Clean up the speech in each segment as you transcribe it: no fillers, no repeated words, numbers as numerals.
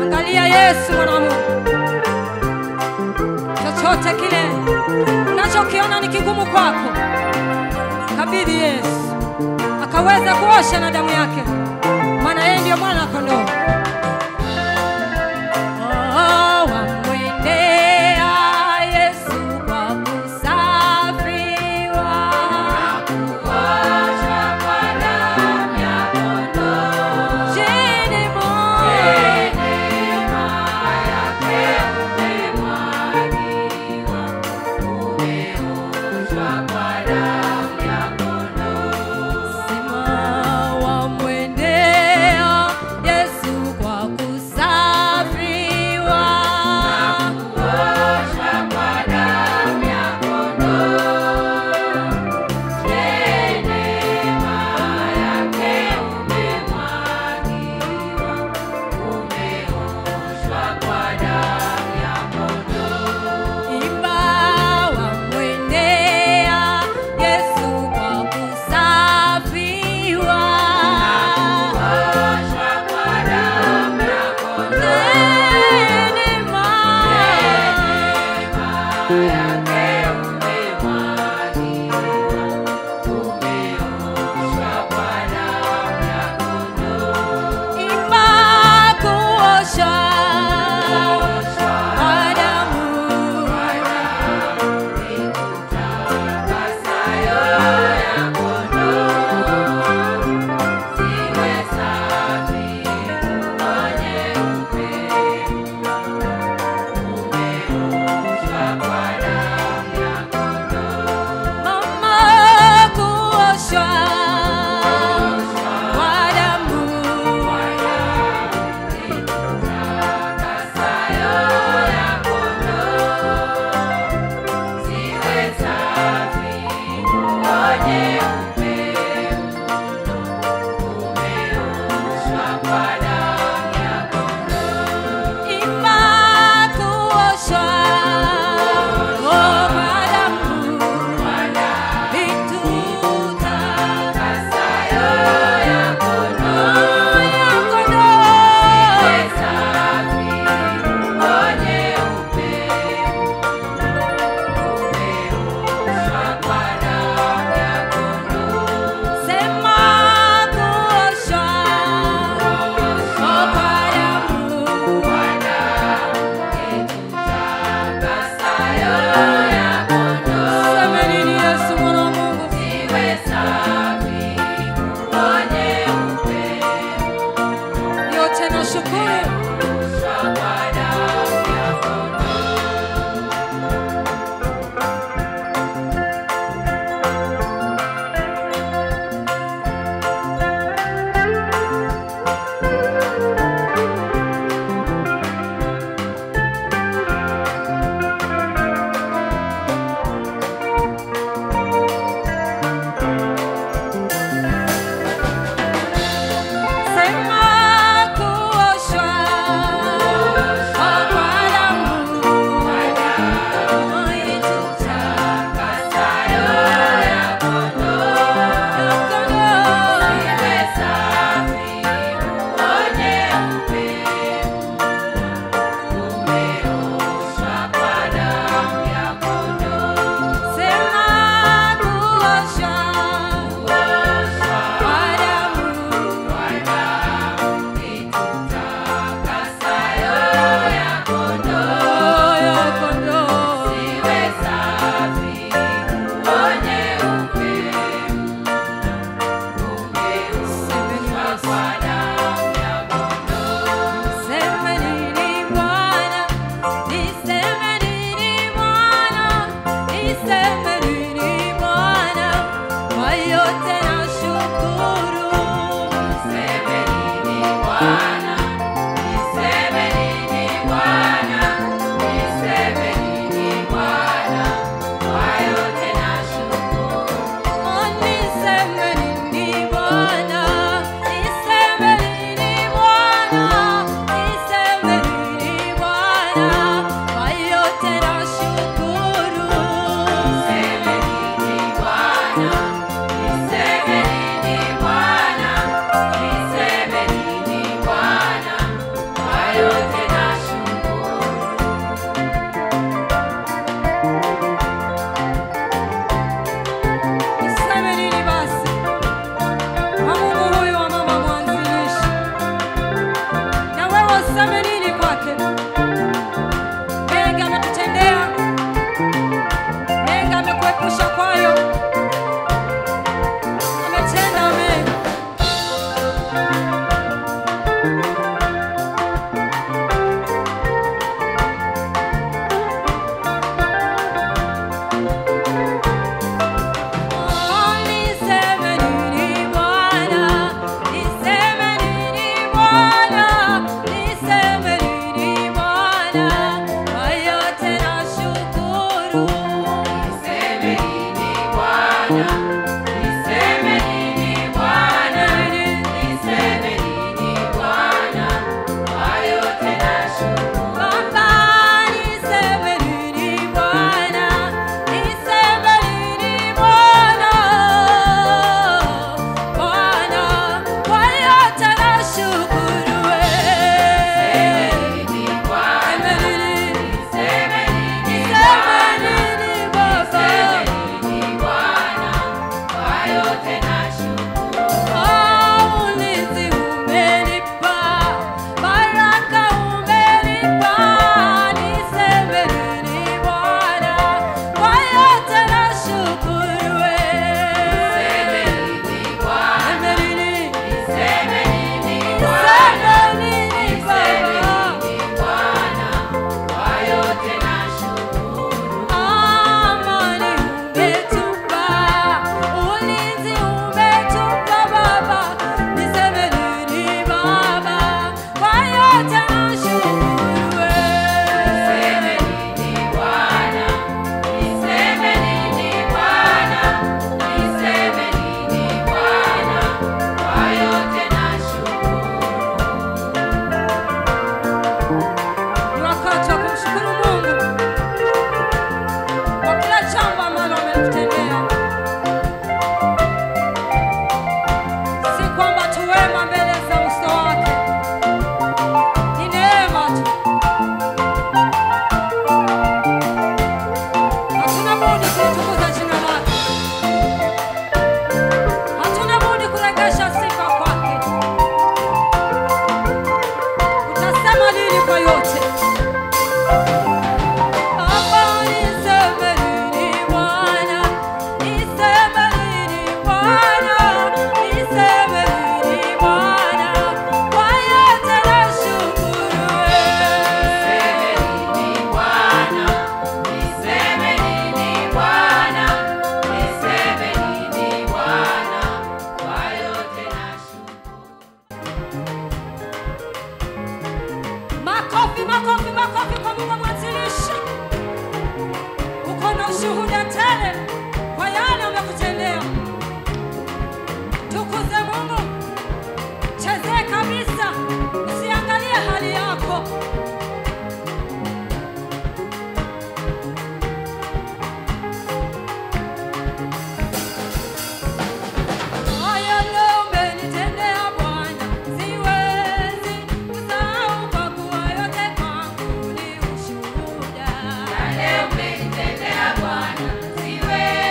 Angalia Yesu mwana wa Mungu. Chochote kile unachokiona ni kigumu kwako, kabidhi Yesu akaweza kuosha na damu yake, maana yeye ndiyo mwana kondoo. Sema kuoshwa kwa yote. Baba, niseme nini Bwana? Niseme nini Bwana? Niseme nini Bwana? Kwa yote nashukuru wewe. Niseme nini Bwana? Niseme nini Bwana? Niseme nini Bwana? Kwa yote nashukuru. Makofi, makofi, makofi kwa Mungu mwanzilishi. Uko na ushuhuda tele kwa yale umekutendea. Tukuze Mungu, chezee kabisa, usiangalie hali yako. Haya leo umenitendea Bwana, siwezi kusahau kwa kuwa yote kwangu ni ushuhuda. Leo umenitendea Bwana, siwezi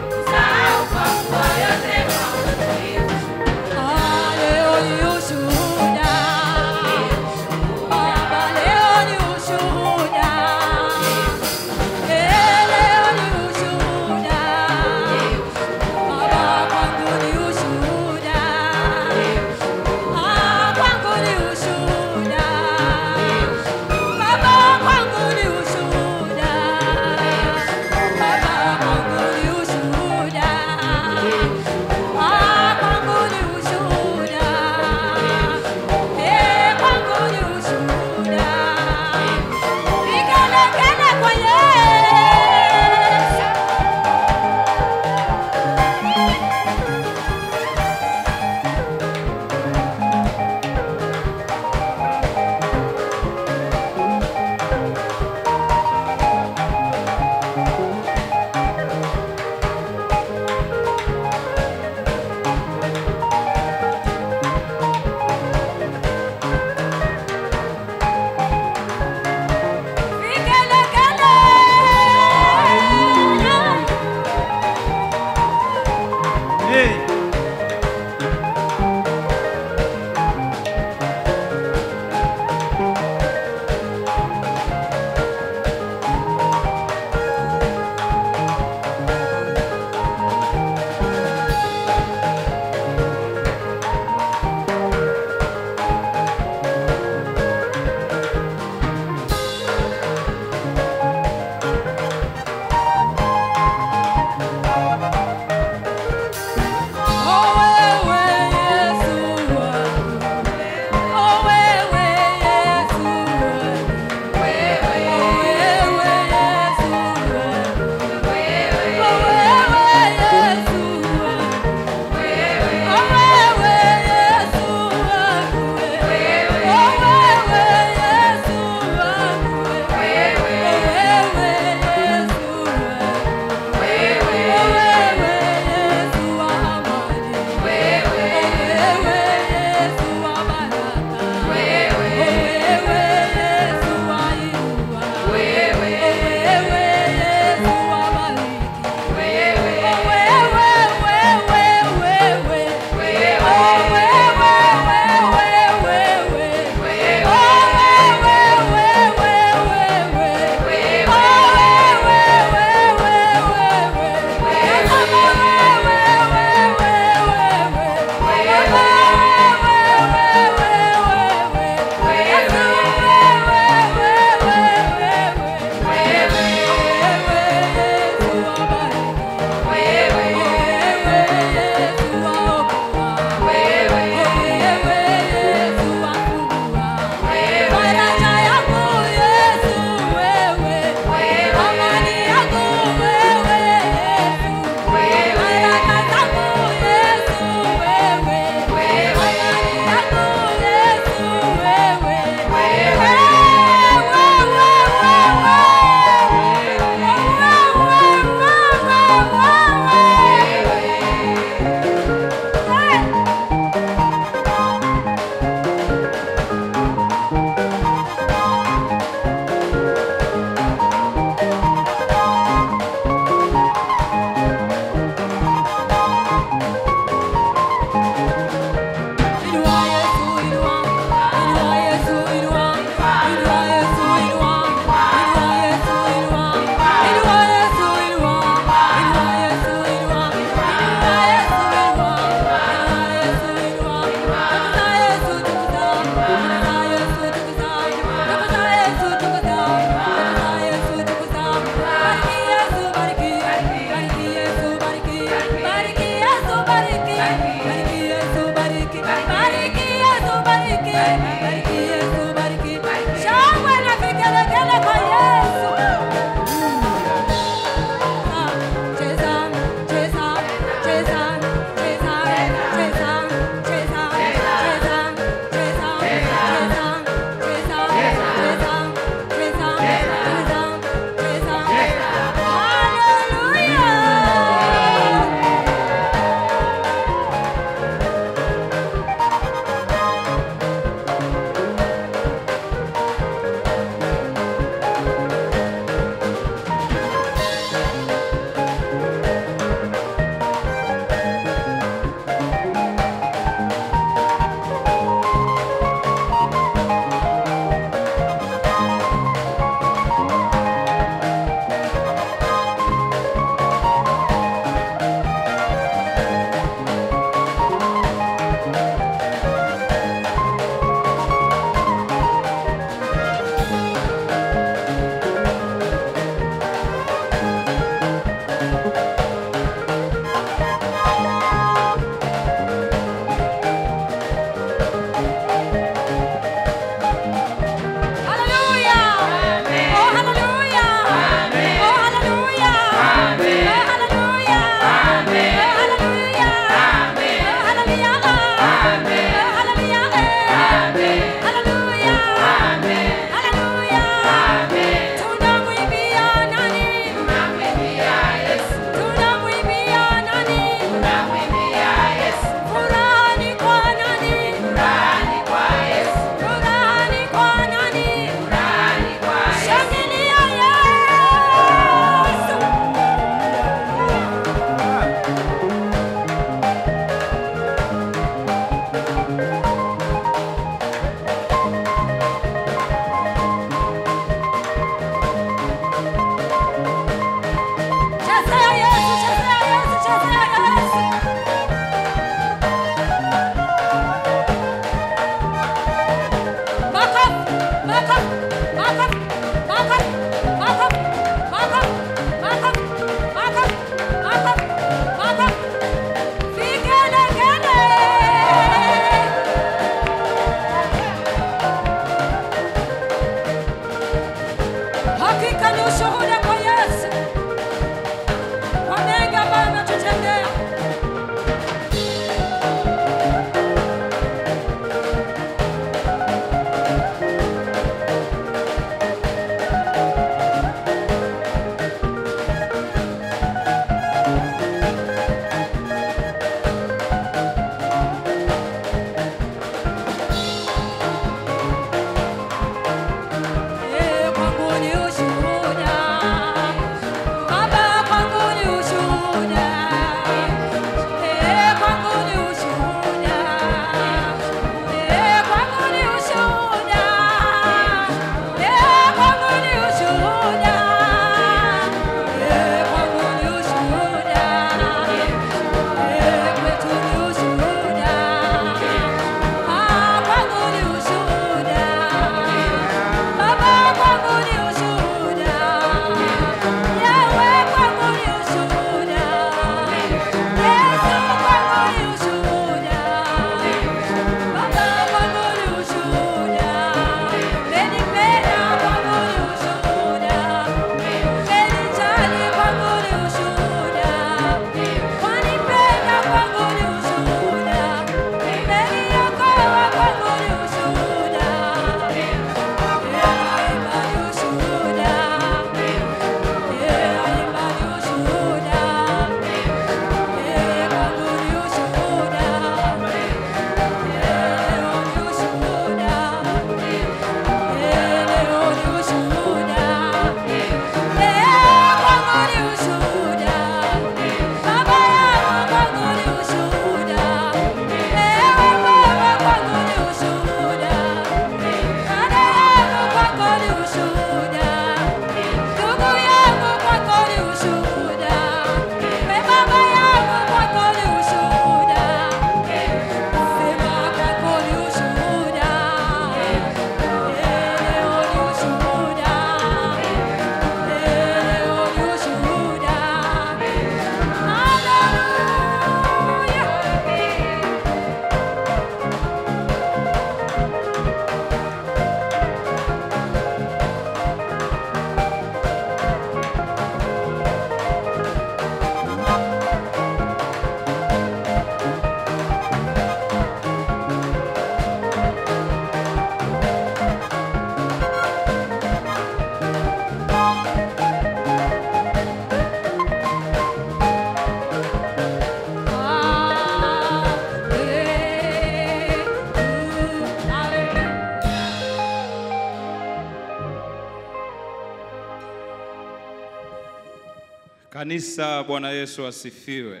Kanisa, Bwana Yesu asifiwe.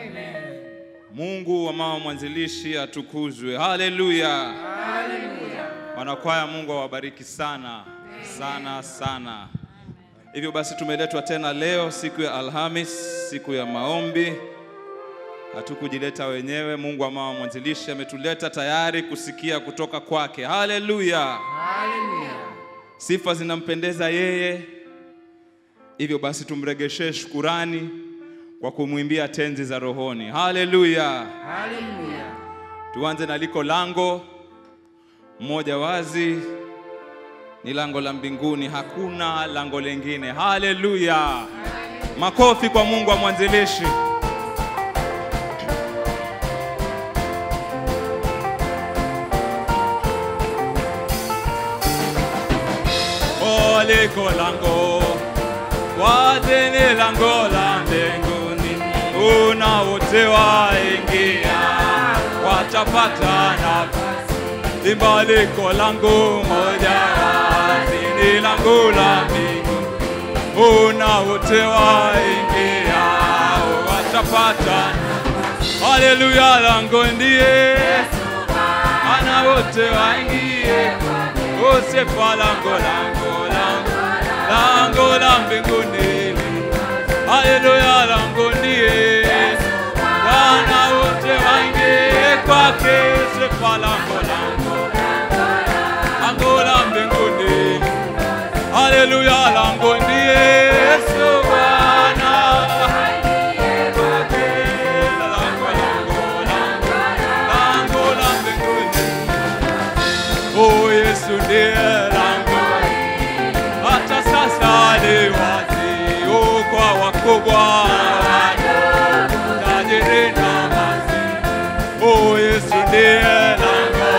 Amen. Mungu wa mama mwanzilishi atukuzwe. Haleluya. Haleluya. Wanakwaya, Mungu awabariki sana. Sana sana. Hivyo basi tumeletwa tena leo siku ya Alhamis, siku ya maombi. Hatukujileta wenyewe, Mungu wa mama mwanzilishi ametuleta tayari kusikia kutoka kwake. Haleluya. Haleluya. Sifa zinampendeza yeye. Hivyo basi tumregeshe shukurani kwa kumwimbia tenzi za rohoni. Haleluya. Haleluya. Tuanze na liko lango moja wazi, ni lango la mbinguni, hakuna lango lingine. Haleluya. Makofi kwa Mungu wa mwanzilishi. Liko lango wazi, ni lango la mbinguni, wote waingia watapata nafasi. Liko lango moja wazi, ni lango la mbinguni, wote waingia watapata nafasi. Haleluya. Lango ndiye ana wote waingie, usifa lango lango la mbinguni. Haleluya. Lango ndiye Bwana, wote waingie kwake, usifa lango la mbinguni. Haleluya. Lango ndiye Yesu Bwana, kwake lango la mbinguni. Oh, Yesu ndiye lango, hata sasa ni wazi, kwa wakubwa tajiri na maskini. Oh, Yesu ndiye lango,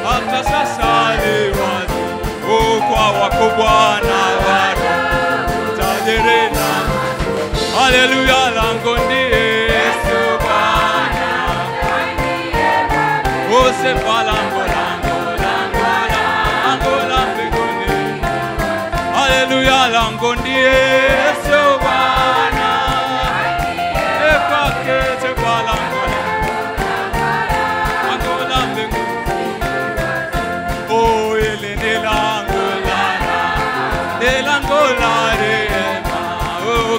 hata sasa ni wazi, kwa wakubwa na tajiri na maskini. Haleluya. Lango ndiye Yesu Bwana, usifa lango la mbinguni. Haleluya. Lango ndiye Yesu Bwana, kwake usifa lango la mbinguni. Oh, ile ni lango la rehema,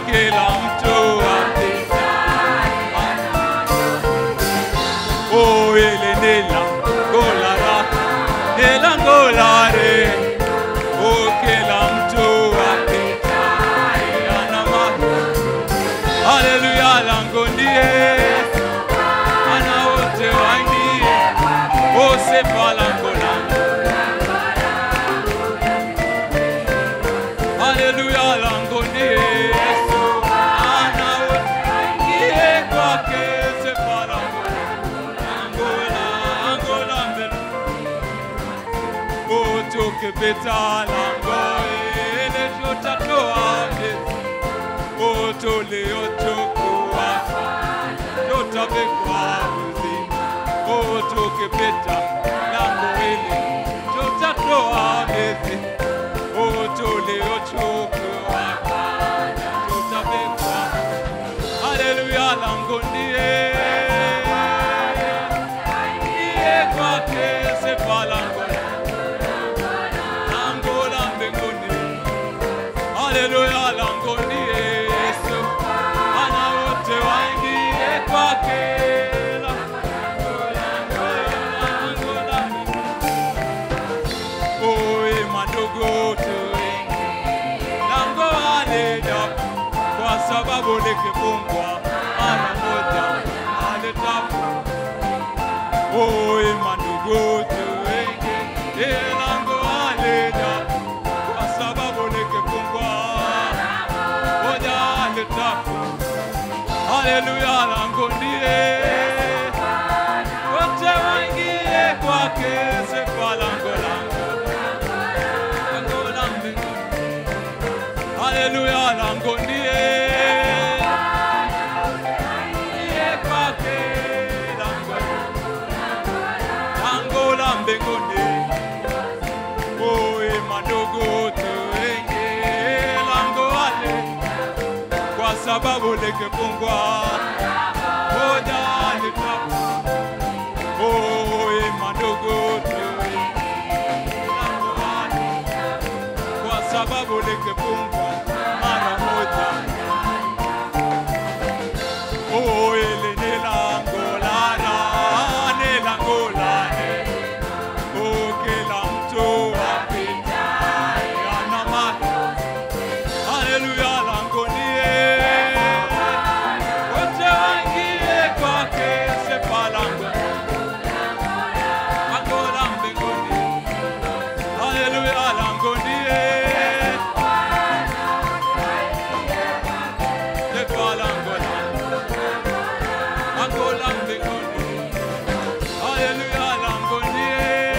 kila mtu oh, ile ni lango la rehema, kila mtu ana mahali. Haleluya. Lango ndiye ana wote waingie, usifa lango. Haleluya. Lango ndiye Yesu ana wote waingie kwake, usifa lango la mbinguni. Tukipita lango ile tutatoa vitu, tuliochukua tutapekwa uzima. Tukipita lango ile tutatoa vitu, tuliochukua tutapekwa. Haleluya. Lango ndiye kwake, sifa lango la mbinguni. Haleluya. Lango ndiye Yesu, ana wote waingie kwake, lango la mbinguni. Oh, madogo tuingie lango halijapo, kwa sababu likifungwa mara moja halitafunguliwa. Oh, madogo tuingie lango halijapo, kwa sababu likifungwa moja halitafunguliwa. Haleluya. Lango ndiye wote waingie kwake, sifa lango la mbinguni. Haleluya. Lango ndiye kwake, lango la mbinguni. Oh, madogo tuingie lango sababu likifungwa moja litafunguliwa. Oh, mandugu kwa sababu likifungwa mara moja. Oh, ili ni lango la raha, ni lango la neema. Oh, kila mtu apitaye ana machozi. Haleluya, lango ndiye. Wote waingie kwake, sepa lango. Lango la mbinguni. Haleluya, lango ndiye. Sepa lango la Angola mbinguni. Haleluya, lango ndiye.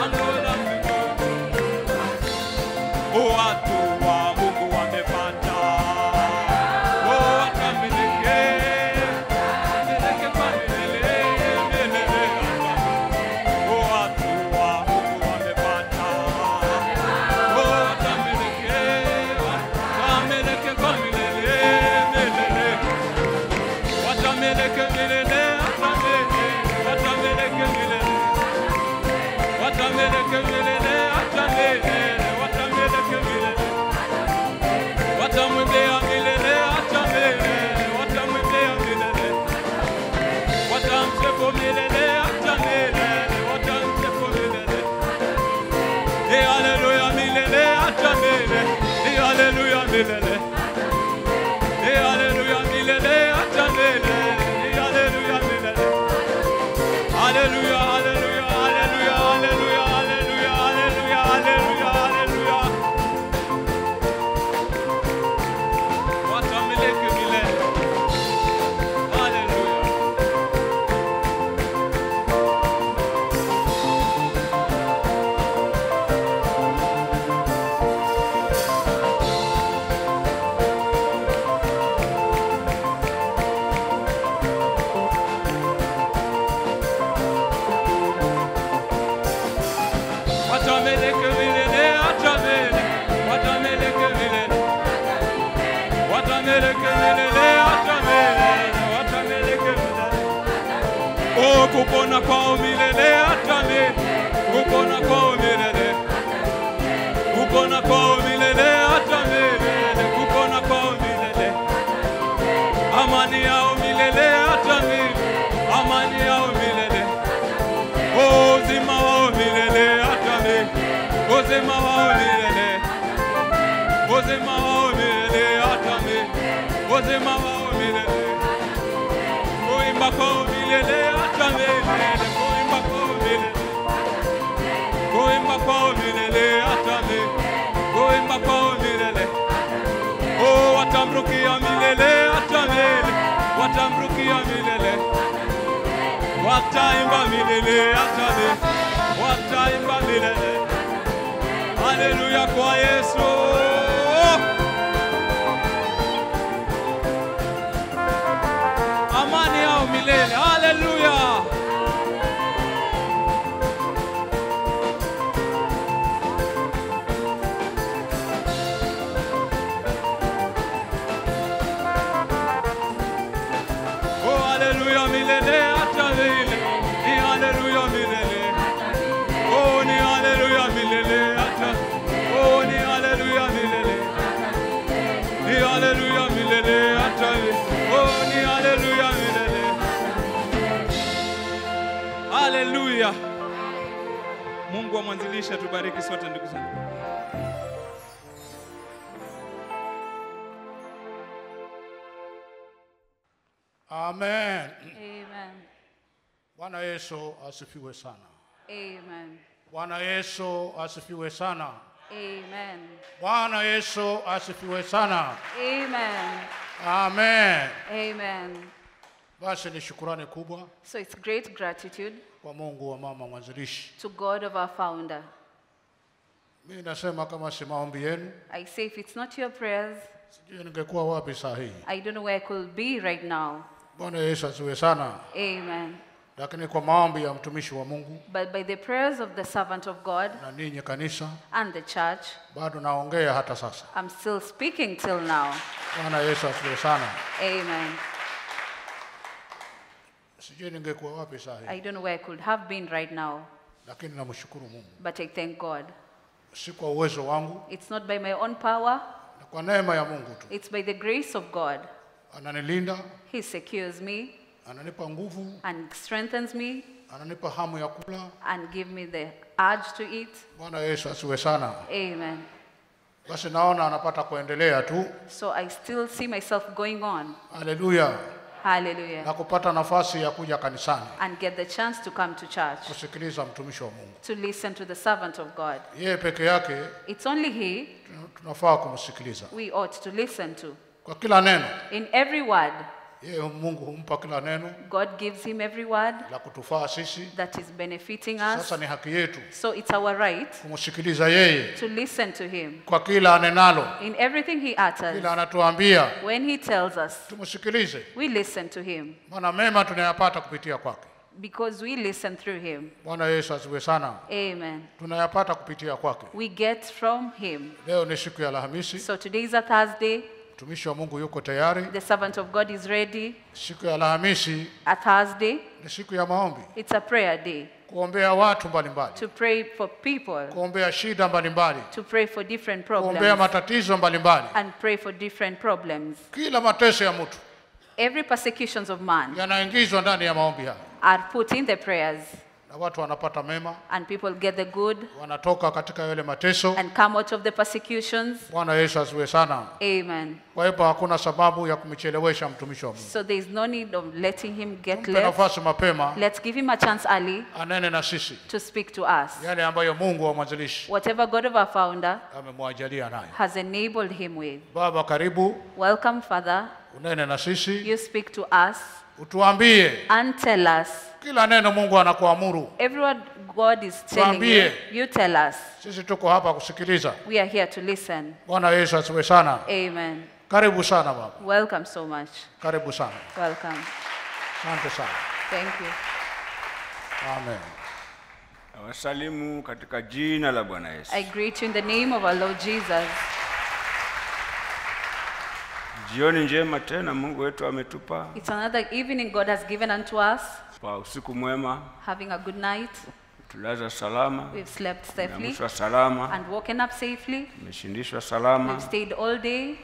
Angola mbinguni. Watu wa Mungu wamepata. Watamiliki. Miliki kwa milele, milele. Watu wa Mungu wamepata. Hallelujah, milele. Hallelujah, milele. Hallelujah, milele. Hallelujah, hallelujah, hallelujah, hallelujah, hallelujah, hallelujah, hallelujah, hallelujah. Watamiliki milele. Hallelujah. Oh, kupona kwao milele atamele. Kupona kwao milele. Kupona kwao milele atamele. Kupona kwao milele. Amani yao milele atamele. Amani yao milele. Oh, uzima wao milele atamele. Uzima wao milele. Uzima wao milele atamele. Uzima wao milele. Kuimba kwao milele atamele. Kuimba kwao milele. Kuimba kwao milele atamele. Kuimba kwao milele. Oh, watamrukia milele atamele. Watamrukia milele. Wataimba milele atamele. Wataimba milele. Haleluya kwa Yesu. Amani yao milele. Haleluya. Oh, haleluya milele hata milele. Ni haleluya milele. Oh, ni haleluya milele hata. Oh, ni haleluya milele. Ni haleluya milele hata. Oh, ni haleluya milele. Haleluya. Mungu amwanzilisha, tubariki sote ndugu zangu. Amen. Amen. Bwana Yesu asifiwe sana. Amen. Bwana Yesu asifiwe sana. Amen. Bwana Yesu asifiwe sana. Amen. Amen. Amen. Basi ni shukrani kubwa So it's great gratitude kwa Mungu wa mama mwanzilishi. to God of our founder. Mimi nasema kama si maombi yenu, I say if it's not your prayers, sijui ningekuwa wapi saa hii. I don't know where I could be right now. Bwana Yesu asifiwe sana. Amen. Lakini kwa maombi ya mtumishi wa Mungu but by the prayers of the servant of God na ninyi kanisa, and the church, bado naongea hata sasa. I'm still speaking till now. Bwana Yesu asifiwe sana. Amen. Sijui ningekuwa wapi saa hii, I don't know where I could have been right now, lakini namshukuru Mungu. but I thank God. Si kwa uwezo wangu, It's not by my own power, na kwa neema ya Mungu tu. it's by the grace of God. Ananilinda, He secures me ananipa nguvu, and strengthens me ananipa hamu ya kula. and give me the urge to eat. Bwana Yesu asifiwe sana. Amen. Basi naona anapata kuendelea tu. So I still see myself going on. Haleluya. Hallelujah. Na kupata nafasi ya kuja kanisani And get the chance to come to church, kusikiliza mtumishi wa Mungu. to listen to the servant of God. Yeye peke yake It's only He tunafaa kumsikiliza we ought to listen to. kwa kila neno. In every word, Yeye Mungu humpa kila neno God gives him every word la kutufaa sisi. that is benefiting us. Sasa ni haki yetu So it's our right kumsikiliza yeye to listen to Him. kwa kila anenalo, In everything He utters, kila anatuambia when He tells us, tumsikilize, we listen to Him maana mema tunayapata kupitia kwake. because we listen through Him. Bwana Yesu asifiwe sana. Amen. Tunayapata kupitia kwake. We get from Him. Leo ni siku ya Alhamisi. So today is a Thursday. Mtumishi wa Mungu yuko tayari. The servant of God is ready. Siku ya Alhamisi A Thursday, ni siku ya maombi, it's a prayer day kuombea watu mbalimbali, to pray for people, kuombea shida mbalimbali, to pray for different kuombea problems, matatizo mbalimbali. and pray for different problems. Kila mateso ya mtu Every persecutions of man yanaingizwa ndani ya maombi haya, are put in the prayers, na watu wanapata mema, and people get the good wanatoka katika yale mateso. and come out of the persecutions. Bwana Yesu asifiwe sana. Amen. Kwa hivyo hakuna sababu ya kumchelewesha mtumishi wa Mungu. So there is no need of letting him get Mpe left. nafasi mapema, Let's give him a chance early anene na sisi to speak to us. yale ambayo Mungu wa mwanzilishi Whatever God of our founder amemwajalia nayo. has enabled him with. Baba, karibu Welcome, Father. unene na sisi, You speak to us utuambie and tell us. kila neno Mungu anakuamuru. Every word God is telling you, Tuambie. you tell us. Sisi tuko hapa kusikiliza. We are here to listen. Bwana Yesu asifiwe sana. Amen. Karibu sana baba, Welcome so much. karibu sana. Welcome. Asante sana. Thank you. Amen. Nawasalimu katika jina la Bwana Yesu. I greet you in the name of our Lord Jesus. Jioni njema tena Mungu wetu ametupa It's another evening God has given unto us, kwa usiku mwema, having a good night. tulaza salama, We've slept safely tumeamshwa salama, and woken up safely. tumeshindishwa salama. We've stayed all day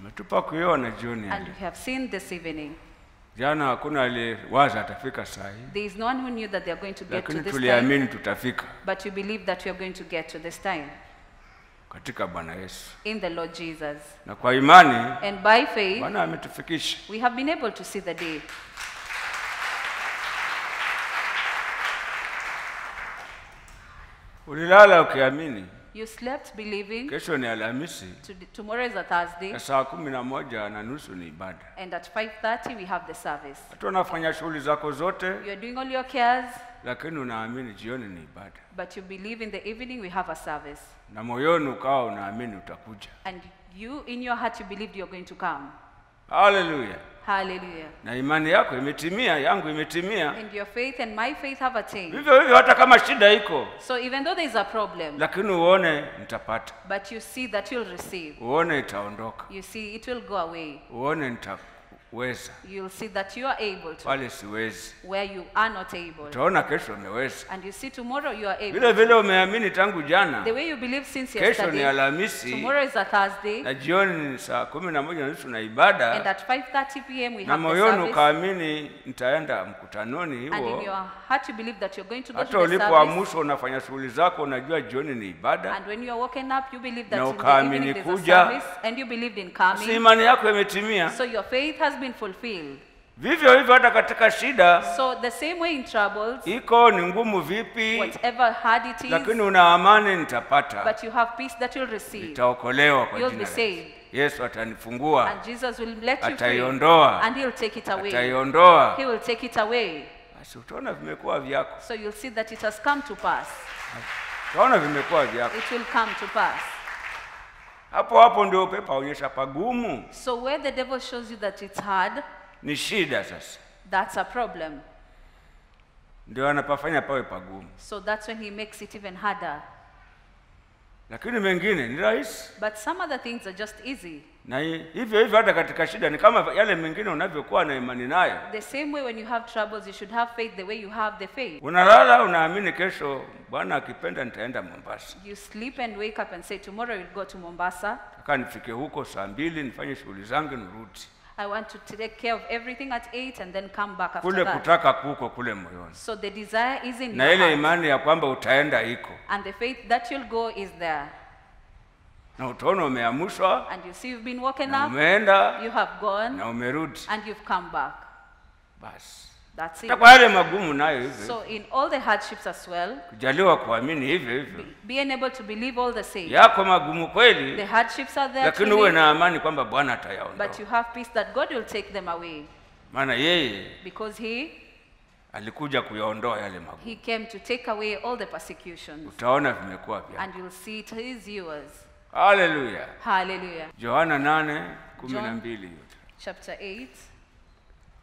Umetupa kuiona jioni and hii. we have seen this evening. Jana hakuna aliyewaza atafika saa hii, There is no one who knew that they are going to get to lakini this time, tuliamini tutafika but you believe that we are going to get to this time katika Bwana Yesu, in the Lord Jesus. na kwa imani And by faith, Bwana ametufikisha. we have been able to see the day. Ulilala ukiamini You slept believing kesho ni Alhamisi tomorrow is a Thursday, na saa 11:30 ni ibada. and at 5:30 we have the service. Hata unafanya shughuli zako zote, You are doing all your cares, lakini unaamini jioni ni ibada, but you believe in the evening we have a service. na moyoni ukawa unaamini utakuja. And you, in your heart, you believed you're going to come. Haleluya! Hallelujah. Na imani yako imetimia, yangu imetimia. And your faith and my faith have attained. Vivyo hivyo hata kama shida iko, So even though there is a problem, lakini uone nitapata, but you see that you'll receive. uone itaondoka, You see it will go away. uone nitaweza, You'll see that you are able to, wale siwezi. where you are not able. Utaona kesho umeweza. And you see tomorrow you are able. Vile vile umeamini tangu jana, The way you believe since kesho ni yesterday, Alhamisi tomorrow is a Thursday, na jioni ni saa 11:30 na and ibada, at 5:30 p.m. we na have the moyoni service. ukaamini nitaenda mkutanoni And in huo. your heart you believe that you're going to go Hata to the service. ulipoamshwa unafanya shughuli zako, unajua jioni ni ibada, And when you are woken up, you believe that na in the ukaamini evening there's a kuja. service, and you believed in si coming. imani yako imetimia. So your faith has been fulfilled. Vivyo hivyo hata katika shida So the same way in troubles, iko ni ngumu vipi, whatever hard it is, lakini una amani, nitapata, but you have peace that you'll receive. nitaokolewa kwa You'll jina be la saved. Yesu. Atanifungua, And Jesus will let you free. ataiondoa, And he'll take it away. ataiondoa. He will take it away. Basi utaona vimekuwa vyako, So you'll see that it has come to pass. utaona vimekuwa vyako. It will come to pass. Hapo hapo ndio upepo aonyesha pagumu, So where the devil shows you that it's hard, ni shida. Sasa that's a problem. ndio anapafanya pawe pagumu. So that's when he makes it even harder. Lakini mengine ni rahisi. But some other things are just easy. Na hivyo hivyo hata katika shida ni kama yale mengine unavyokuwa na imani nayo. The same way when you have troubles, you should have faith the way you have the faith. Unalala unaamini kesho Bwana akipenda nitaenda Mombasa. You sleep and wake up and say, tomorrow we'll go to Mombasa. Nataka nifike huko saa 2 nifanye shughuli zangu nirudi. I want to take care of everything at 8 and then come back after Kule that. kutaka kuko kule moyoni. So the desire is in Na your ile heart. imani ya kwamba utaenda iko. And the faith that you'll go is there. Na utaona umeamshwa, And you see you've been woken na up, umeenda, you have gone, na umerudi. and you've come back. Basi. That's it. Hata kwa yale magumu nayo hivyo. So in all the hardships as well, Kujaliwa kuamini hivyo hivyo. being able to believe all the same. Yako magumu The kweli, hardships are there lakini uwe truly, na amani kwamba Bwana atayaondoa. but you have peace that God will take them away. Maana yeye Because he alikuja kuyaondoa yale magumu. He came to take away all the persecutions. Utaona vimekuwa pia. And you'll see it is yours. Haleluya. Hallelujah. Yohana 8:12 Chapter 8.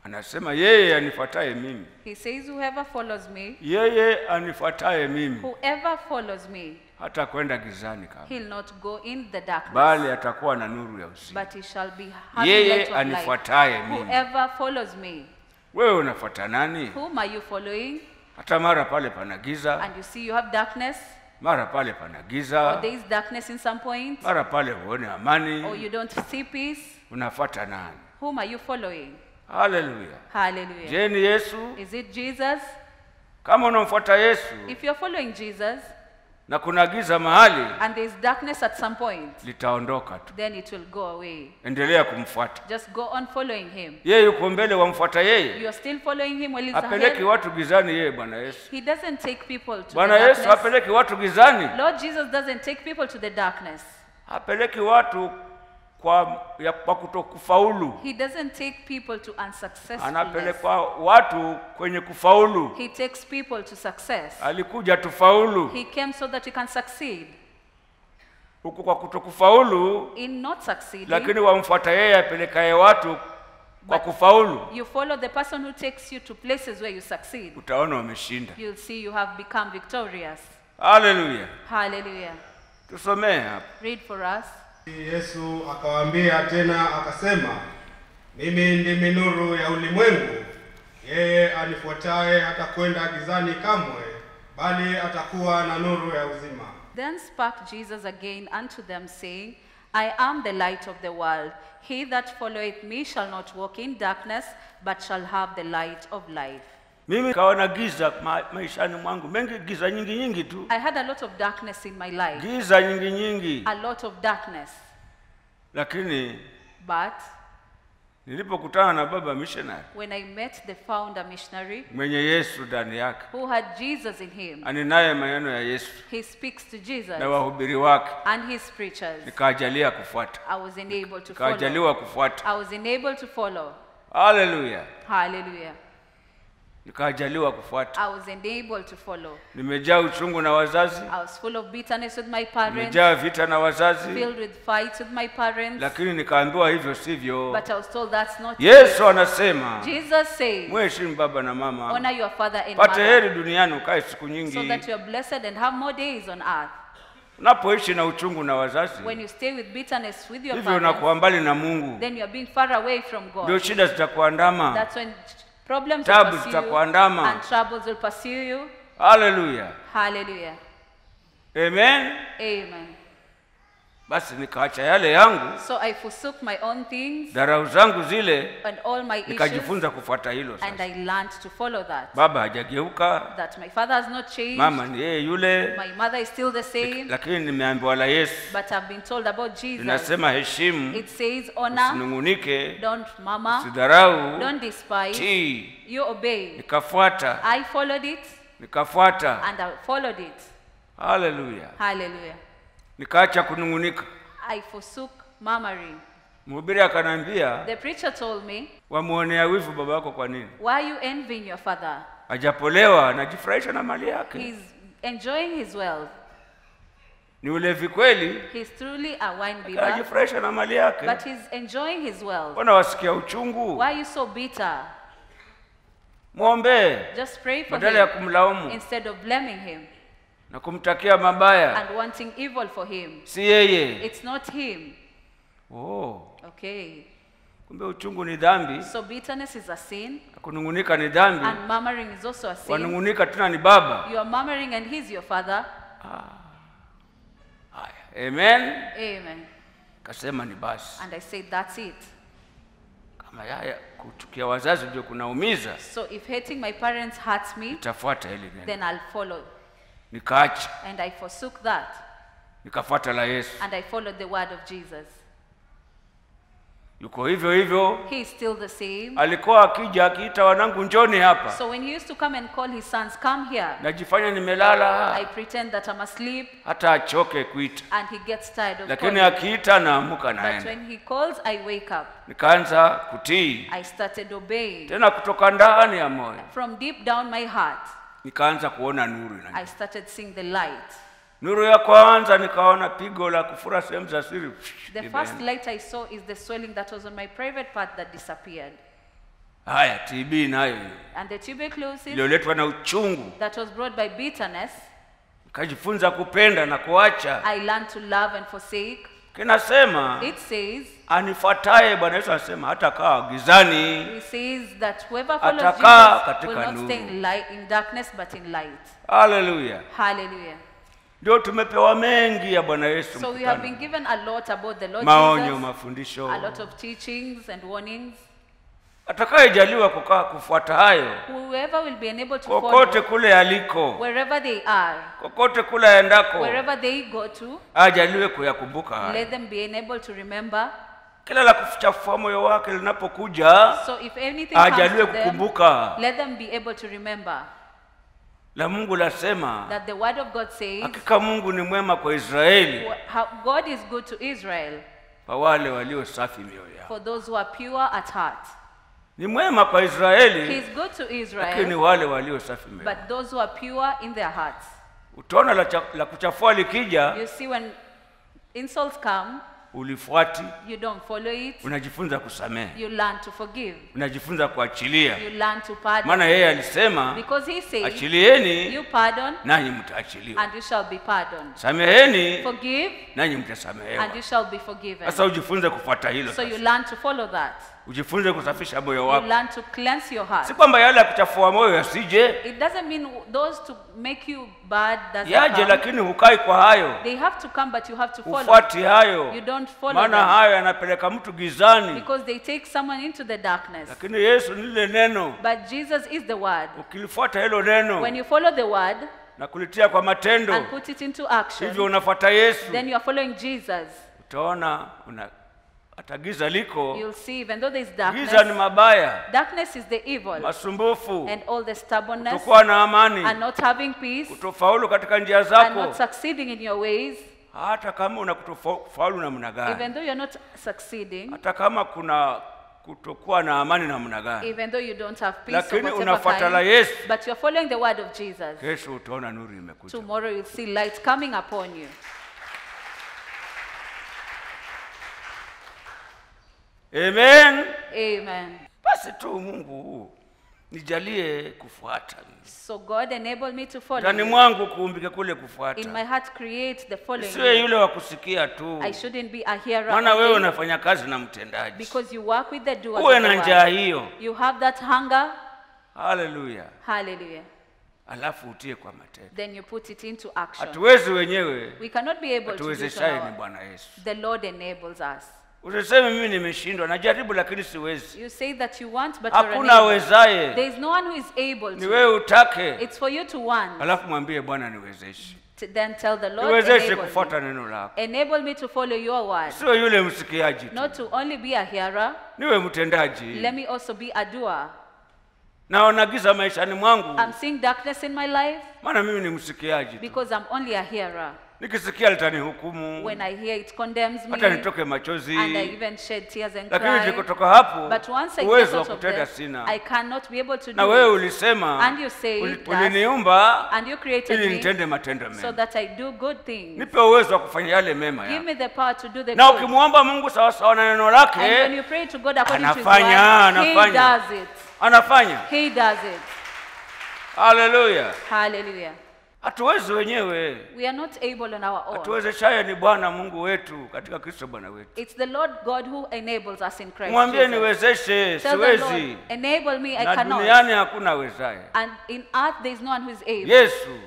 anasema yeye anifuataye mimi. He says, whoever follows me, Yeye anifuataye mimi whoever follows me, hata kwenda gizani kama, he'll not go in the darkness, bali atakuwa na nuru ya uzima. but he shall be having Yeye light of life. anifuataye mimi. Whoever follows me. Wewe unafuata nani? Whom are you following? Hata mara pale pana giza, And you see you have darkness, mara pale pana or giza, there is darkness in some point, mara pale huone or amani. you don't see peace. Unafuata nani? Whom are you following? Haleluya. Hallelujah. Je, ni Yesu? Is it Jesus? Kama unamfuata Yesu If you're following Jesus na kuna giza mahali, and there's darkness at some point, litaondoka tu. then it will go away. Endelea kumfuata Just go on following him. yeye. Yuko mbele, wamfuata yeye. You are still following him while he's Apeleki ahead. watu gizani yeye Bwana Yesu. He doesn't take people to Bwana the Yesu darkness. apeleki watu gizani, Lord Jesus doesn't take people to the darkness. apeleki watu kwa kutokufaulu, He doesn't take people to unsuccessfulness. anapelekwa watu kwenye kufaulu. He takes people to success. Alikuja tufaulu, He came so that we can succeed. huku kwa kutokufaulu, In not succeeding, lakini wamfuata yeye apelekaye watu kwa kufaulu, you follow the person who takes you to places where you succeed. utaona wameshinda. You'll see you have become victorious. Haleluya. Hallelujah. Tusomee hapa. Read for us. Yesu akawaambia tena akasema, mimi ndimi nuru ya ulimwengu. Yeye anifuataye hatakwenda gizani kamwe, bali atakuwa na nuru ya uzima. Then spake Jesus again unto them, saying, I am the light of the world. He that followeth me shall not walk in darkness, but shall have the light of life. Mimi kaona giza maishani mwangu mengi, giza nyingi nyingi tu, I had a lot of darkness in my life, giza nyingi nyingi, a lot of darkness. lakini But nilipokutana na baba missionary when I met the founder missionary mwenye Yesu ndani yake, who had Jesus in him, aninaye maneno ya Yesu he speaks to Jesus na wahubiri wake, and his preachers. nikajalia kufuata, I was enabled to follow. nikajaliwa kufuata. I was enabled to follow. Haleluya. Hallelujah. Nikajaliwa kufuata. I was enabled to follow. Nimejaa uchungu na wazazi, I was full of bitterness with my parents, nimejaa vita na wazazi, filled with fights with my parents, lakini nikaambiwa hivyo sivyo. but I was told that's not Yesu anasema Jesus says, mheshimu baba na mama, honor your father and pate heri mother, duniani ukae siku so nyingi. that you are blessed and have more days on earth. Unapoishi na uchungu na wazazi, When you stay with bitterness with your hivyo unakuwa parents, mbali na Mungu, then you are being far away from ndio God. shida zitakuandama, That's when problems will tabu pursue you zitakuandama. and troubles will pursue you. Haleluya. Hallelujah. Amen. Amen. Basi nikaacha yale yangu, So I forsook my own things dharau zangu zile, and all my issues, nikajifunza kufuata hilo. and Sasa I learned to follow that. baba hajageuka, That my father has not changed, mama ni yeye yule, my mother is still the same, lakini nimeambiwa la Yesu but I've been told about Jesus. linasema heshimu, It says honor, usinungunike, don't mama, usidharau, don't despise, tii. you obey. Nikafuata, I followed it nikafuata. and I followed it. Haleluya. Hallelujah. Nikaacha kunungunika. I forsook murmuring. Mhubiri akanambia, The preacher told me, wamuonea wivu baba yako kwa nini? why are you envying your father? Hajapolewa, anajifurahisha na mali yake. He's enjoying his wealth. Ni ulevi kweli, He's truly a wine bibber, anajifurahisha na mali yake. but he's enjoying his wealth. Mbona wasikia uchungu? Why are you so bitter? muombe Just pray for badala ya him kumlaumu instead of blaming him na kumtakia mabaya. and wanting evil for him. Si yeye. It's not him. Oh, Okay. kumbe uchungu ni dhambi, So bitterness is a sin kunungunika ni dhambi, and murmuring is also a sin. wanungunika tena ni baba. You are murmuring and he's your father. Haya, amen. Amen. Kasema ni basi. And I say that's it. Kama yaya kuchukia wazazi ndio kunaumiza, So if hating my parents hurts me, nitafuata hili neno. then I'll follow. Nikaacha, And I forsook that. nikafuata la Yesu. And I followed the word of Jesus. Yuko hivyo hivyo. He is still the same. Alikuwa akija akiita wanangu njoni hapa, So when he used to come and call his sons, come here, najifanya nimelala, I pretend that I'm asleep, hata achoke kuita, and he gets tired of lakini calling. akiita naamuka But naenda. when he calls, I wake up. Nikaanza kutii I started obeying. tena kutoka ndani ya moyo, From deep down my heart, nikaanza kuona nuru I inaja. started seeing the light. Nuru ya kwanza nikaona pigo la kufura sehemu za siri. The first light I saw is the swelling that was on my private part that disappeared. Haya, TB nayo And the tuberculosis iliyoletwa na uchungu, that was brought by bitterness, nikajifunza kupenda na kuacha. I learned to love and forsake. Kinasema It says, anifuataye, Bwana Yesu anasema hata kaa gizani. he says that whoever follows Atakaa Jesus katika will not nuru. stay in light, in darkness, but in light. Haleluya. Hallelujah. Ndio tumepewa mengi ya Bwana Yesu. So we have been given a lot about the Lord maonyo, Jesus, mafundisho. a lot of teachings and warnings. Atakayejaliwa kufuata hayo, Whoever will be unable to kokote follow, kule aliko, wherever they are, kokote kule aendako, wherever they go to, ajaliwe kuyakumbuka hayo. let them be unable to remember. Kila la kuchafua moyo wake linapokuja, So if anything comes ajaliwe to them, kukumbuka. let them be able to remember La Mungu lasema, that the word of God says, hakika Mungu ni mwema kwa Israeli, how God is good to Israel, kwa wale walio safi mioyo yao. for those who are pure at heart. Ni mwema kwa He Israeli, is good to lakini Israel, wale walio safi mioyo. but those who are pure in their hearts. Utaona la kuchafua likija, You see, when insults come, ulifuati, you don't follow it. unajifunza kusamehe, You learn to forgive. unajifunza kuachilia. You learn to pardon. Maana yeye alisema, Because he says, achilieni you pardon nanyi mtaachiliwa, and you shall be pardoned. sameheni Forgive nanyi and mtasamehewa. you shall be forgiven. Sasa ujifunze kufuata hilo. So you Sasa learn to follow that. ujifunze kusafisha moyo You wako, learn to cleanse your heart. si kwamba yale ya kuchafua moyo yasije, It doesn't mean those to make you bad doesn't yaje, come. lakini hukai kwa hayo, They have to come, but you have to follow. ufuati hayo, You don't follow maana them hayo yanapeleka mtu gizani. because they take someone into the darkness. Lakini Yesu ni lile neno, But Jesus is the word. ukilifuata hilo neno When you follow the word na kulitia kwa matendo, and put it into action, hivyo unafuata Yesu, then you are following Jesus. utaona hata giza liko. You'll see, even though there is Giza ni darkness, mabaya, darkness is the evil, masumbufu, and all the stubbornness, kutokuwa na amani, and not having peace, kutofaulu katika njia and zako. not succeeding in your ways, Hata kama una kutofaulu namna gani, even though you're not succeeding, hata kama kuna kutokuwa na amani namna gani, even though you don't have peace of lakini whatever unafuata la kind, Yesu, but you're following the word of Jesus, kesho utaona nuru imekuja. tomorrow you'll see light coming upon you. Amen. Amen. Basi tu Mungu nijalie kufuata. So God enabled me to follow Ndani you. mwangu kuumbike kule In my kufuata. heart create the following. Siwe yule wa kusikia tu. I shouldn't be a hearer Maana wewe only, unafanya kazi na mtendaji. because you work with the doers Uwe of the na njaa word. hiyo. You have that hunger. Haleluya. Hallelujah. Alafu utie kwa matendo. Then you put it into action. Hatuwezi wenyewe, We cannot be able to do it on hatuwezeshaye our ni own. Bwana Yesu. The Lord enables us. Usiseme mimi nimeshindwa, najaribu lakini siwezi. You say that you want, but you're Hakuna unable. awezaye. There is no one who is able Ni to. wewe utake. It's for you to want. Alafu mwambie Bwana niwezeshe. Then tell the Lord, Niwezeshe enable kufuata me. neno lako. Enable me to follow your word. Sio yule msikiaji tu. Not to only be a hearer, Niwe mtendaji. let me also be a doer. Naona giza maishani mwangu, I'm seeing darkness in my life maana mimi ni msikiaji tu. because I'm only a hearer. Nikisikia litanihukumu, When I hear it condemns me, hata nitoke machozi, and I even shed tears and lakini cry. nikitoka hapo But once I get uwezo wa out of kutenda there, sina. I cannot be able to Na do wewe it. ulisema And you say uliniumba And you created ili me nitende matendo so mema. that I do good things. Nipe uwezo wa kufanya yale mema Give ya. me the power to do the Na good. ukimwomba Mungu sawa sawa na neno And when lake, you pray to God according to His Anafanya, word, He anafanya. does it. Anafanya. He does it. Haleluya. Hallelujah. Hatuwezi wenyewe. We are not able on our own. Atuwezeshaye ni Bwana Mungu wetu katika Kristo Bwana wetu. It's the Lord God who enables us in Christ Mwambie Jesus. niwezeshe, Tell the Lord, siwezi. enable me, I Na cannot. duniani hakuna wezaye. And in earth there is no one who is able. Yesu.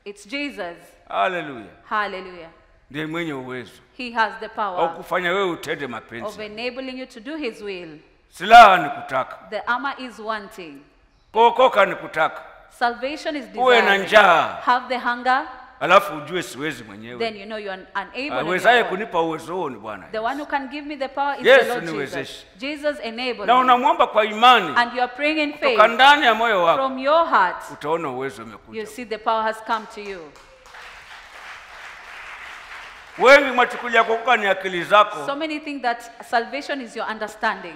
It's Jesus. Haleluya. Hallelujah. Ndiye mwenye uwezo He has the au power kufanya wewe utende of mapenzi. enabling you to do his will. Silaha ni kutaka. The armor is one thing. Kuokoka ni kutaka. Salvation is Uwe na desire. njaa. Have the hunger, Alafu ujue siwezi mwenyewe. then you know you are unable on Awezaye your own. kunipa uwezo huo ni Bwana. The one who can give me the power is Yesu the Lord niwezeshe. Jesus. Jesus enabled Na me. unamwomba kwa imani. And you are praying in faith. Kutoka ndani ya moyo wako From your heart, utaona uwezo you umekuja. see the power has come to you. Wengi mwachukulia kuokoka ni akili zako. So many think that salvation is your understanding.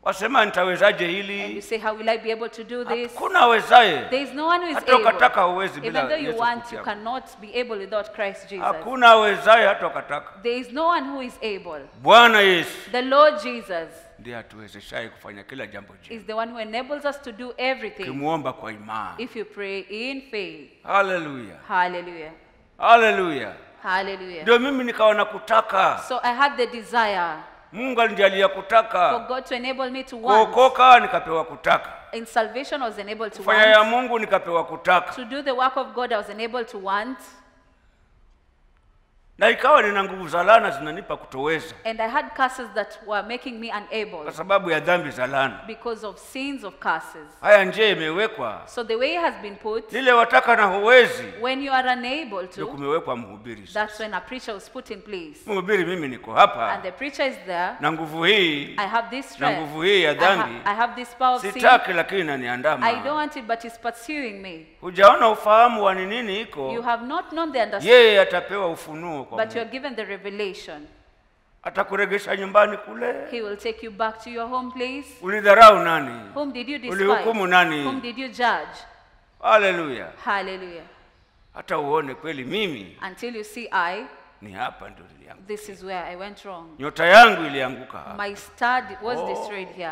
Wasema nitawezaje And you hili? say, how will I be able to do this? Hakuna wezaye. There is no one who is Hata ukataka able. huwezi bila Even though you Yesu want, kutia. you cannot be able without Christ Jesus. Hakuna wezaye hata ukataka. There is no one who is able. Bwana Yesu The Lord Jesus ndiye atuwezeshaye kufanya kila jambo is jema. the one who enables us to do everything Kimuomba kwa imani. if you pray in faith. Haleluya. Hallelujah. Haleluya. Hallelujah. Ndio mimi nikawa nakutaka. So I had the desire Mungu alinijalia for kutaka. God to enable me to want. Kuokoka nikapewa kutaka. In salvation, I was enabled to Kufanya ya want. Mungu nikapewa kutaka. To do the work of God, I was enabled to want. Na ikawa nina nguvu za laana zinanipa kutoweza And I had curses that were making me kwa unable sababu ya dhambi za laana. because of sins of curses. Haya njia imewekwa. So the way it has been put, Lile wataka na huwezi when you are unable ndio to, kumewekwa mhubiri. that's when a preacher was put in place. Mhubiri mimi niko hapa And the preacher is there. na nguvu hii I have this na strength. nguvu hii ya dhambi I have this power of sin. sitaki, lakini I don't inaniandama. want it, but it's pursuing me. Hujaona ufahamu wa ni nini You iko. have not known the understanding, Yeye atapewa ufunuo kwa but you are Mungu. given the revelation. Atakuregesha nyumbani kule. He will take you back to your home place. Ulidharau nani? Whom did you despise? Ulihukumu nani? Whom did you judge? Haleluya. Hallelujah. Hata uone kweli mimi Until you see I, ni hapa ndio nilianguka. this is where I went wrong. Nyota yangu ilianguka hapa. My star was Oh. destroyed here.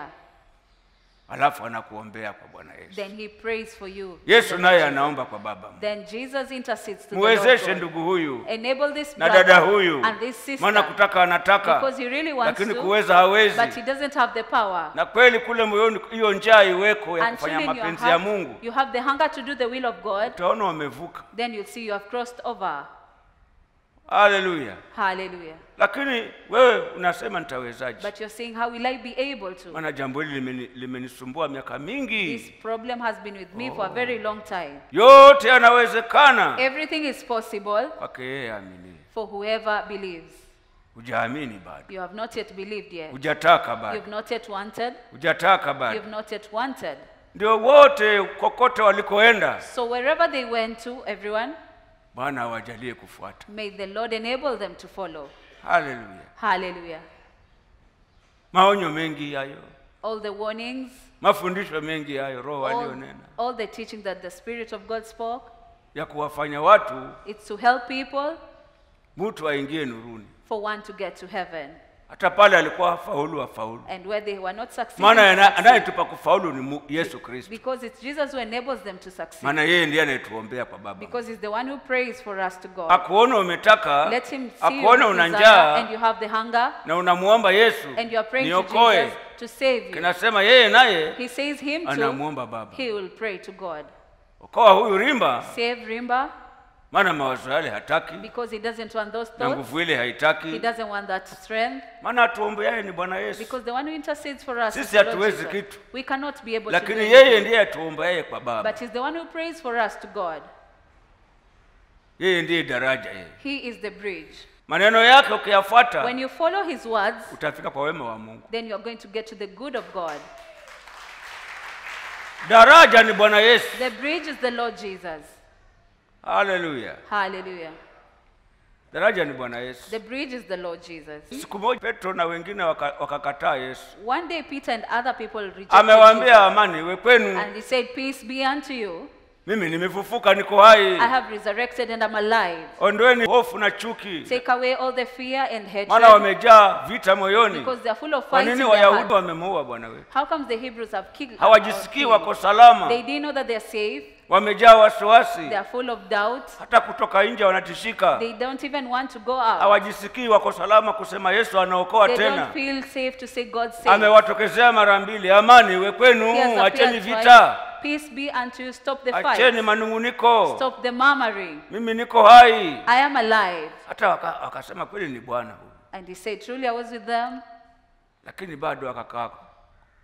Alafu anakuombea kwa Bwana Yesu. Then he prays for you. Yesu naye anaomba kwa Baba. Then Jesus intercedes to the Muwezeshe Lord God. ndugu huyu Enable this na brother dada huyu. and this sister, Maana kutaka anataka because he really wants lakini to, kuweza hawezi. but he doesn't have the power. Na kweli kule moyoni hiyo njaa iweko ya Until kufanya in your mapenzi ya heart Mungu. you have the hunger to do the will of God, Utaona wamevuka. then you'll see you have crossed over. Haleluya. Hallelujah. Lakini wewe unasema nitawezaje? But you're saying, how will I be able to? Maana jambo hili limenisumbua miaka This mingi. problem has been with me for a very long time. Yote yanawezekana Everything is possible kwake yeye aamini. for whoever believes. Hujaamini bado. You have not yet believed yet. Hujataka bado. You've not yet wanted. Hujataka bado. You've not yet wanted. Ndio wote kokote walikoenda So wherever they went to, everyone, Bwana awajalie kufuata. may the Lord enable them to follow. Haleluya. Hallelujah. Maonyo mengi hayo. All the warnings, Mafundisho mengi hayo Roho all, alionena all the teaching that the Spirit of God spoke, ya kuwafanya watu it's to help people mtu aingie nuruni. for one to get to heaven. Hata pale alikuwa afaulu. And where they were not succeeding, Maana to succeed. anayetupa kufaulu ni Yesu Kristo. Because it's Jesus who enables them to succeed. Maana yeye ndiye anayetuombea kwa Baba. Because he's the one who prays for us to God. Akuona umetaka, Let him see you akuona una desire and njaa you have the hunger na unamuomba Yesu and you are praying to niokoe. Jesus to save you. Kinasema yeye naye He says him too, anamuomba Baba. he will pray to God. Okoa huyu Rimba, Save Rimba maana mawazo yale hataki because he doesn't want those na thoughts. nguvu ile He haitaki. doesn't want that strength. Maana atuombeaye ni Bwana Yesu. Because the one who intercedes for us is Sisi the Lord hatuwezi Jesus. kitu. We cannot be able to do Lakini anything. yeye ndiye atuombeaye kwa Baba. But he's the one who prays for us to God. Yeye ndiye daraja yeye. He is the bridge. Maneno yake ukiyafuata When you follow his words, utafika kwa wema wa Mungu. then you are going to get to the good of God. Daraja ni Bwana Yesu. The bridge is the Lord Jesus. Haleluya. Hallelujah. Daraja ni Bwana Yesu. The bridge is the Lord Jesus. Siku moja Petro na wengine wakakataa Yesu. One day Peter and other people rejected Amewaambia Jesus. amani iwe kwenu. And he said, peace be unto you. mimi nimefufuka, niko hai. I have resurrected and I'm alive. Ondoeni hofu na chuki, Take away all the fear and maana hatred, wamejaa vita moyoni. because they are full of Kwa fights in nini their Wayahudi heart. wamemuua Bwana wetu? How comes the Hebrews have killed? Hawajisikii wako They salama, didn't know that they are safe. wamejaa wasiwasi, They are full of doubt. hata kutoka nje wanatishika. They don't even want to go out. Hawajisikii wako salama kusema Yesu anaokoa They tena. don't feel safe to say God saves. Amewatokezea mara mbili, amani iwe kwenu, He has acheni appeared vita, twice. Peace be unto you. Stop the acheni fight. manunguniko, Stop the murmuring. mimi niko hai. I am alive. Hata wakasema kweli ni Bwana huyu, And he said, truly I was with them, lakini bado wakakaa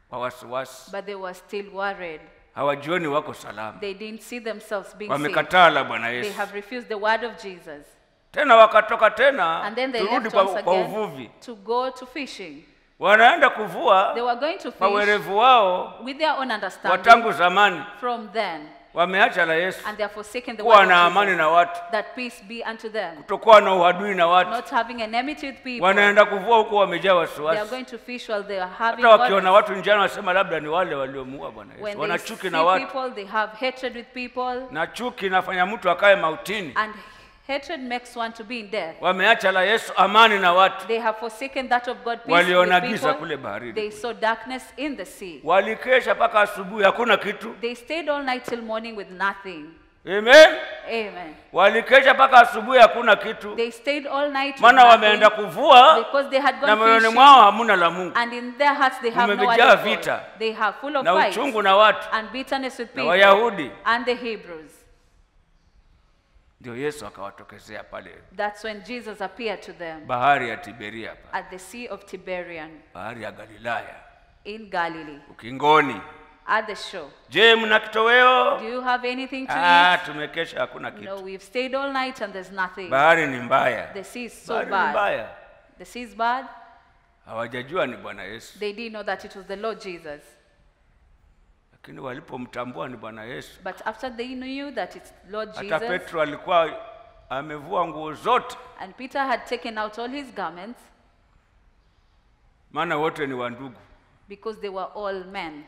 kwa wasiwasi, but they were still worried. hawajioni wako salama, They didn't see themselves being saved. wamekataa la Bwana They Yesu. have refused the word of Jesus. Tena wakatoka tena, And then they turudi left once kwa again uvuvi, to go to fishing. wanaenda kuvua They were going to kwa fish werevu wao with their own wa understanding tangu zamani, from then. wameacha la Yesu, And they are forsaken the kuwa word na of amani Jesus. na watu, That peace be unto them. kutokuwa na uadui na watu. Not having enmity with people. Wanaenda kuvua huko wamejaa They are wasiwasi, going to fish while they are having hata wakiona worries. watu njiani wasema labda ni wale waliomuua Bwana When Yesu. they Wana see chuki na watu, people, they have hatred with people. na chuki inafanya mtu akae mautini. And hatred makes one to be in death. Wameacha la Yesu, amani na watu, They have forsaken that of God, peace waliona with giza people. kule baharini, They saw darkness in the sea. walikesha mpaka asubuhi, hakuna kitu. They stayed all night till morning with nothing. Amen. Amen. Walikesha mpaka asubuhi, hakuna kitu, They stayed all night with maana wameenda nothing kuvua because they had na gone moyoni fishing, mwao hamuna la Mungu, and in their hearts they have no word Mmejaa of God. vita They have full of na fights uchungu na watu and bitterness with na people Wayahudi. and the Hebrews. Ndio Yesu akawatokezea pale That's when Jesus appeared to them bahari ya Tiberia, pale at the Sea of Tiberian bahari ya Galilaya, in Galilee, ukingoni. at the shore. Je, mna kitoweo? Do you have anything to eat? Tumekesha, hakuna No, kitu. we've stayed all night and there's nothing. Bahari ni mbaya, The sea is so bahari ni bad. mbaya. The sea is bad. Hawajajua ni Bwana Yesu, They didn't know that it was the Lord Jesus. lakini walipomtambua ni Bwana Yesu, But after they knew that it's Lord hata Jesus, Petro alikuwa amevua nguo zote, and Peter had taken out all his garments maana wote ni wandugu. because they were all men.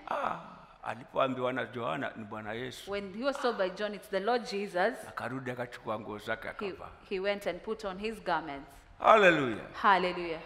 Alipoambiwa na Yohana ni Bwana Yesu, When he was told by John it's the Lord Jesus, akarudi akachukua nguo zake akavaa. he went and put on his garments. Haleluya! Hallelujah.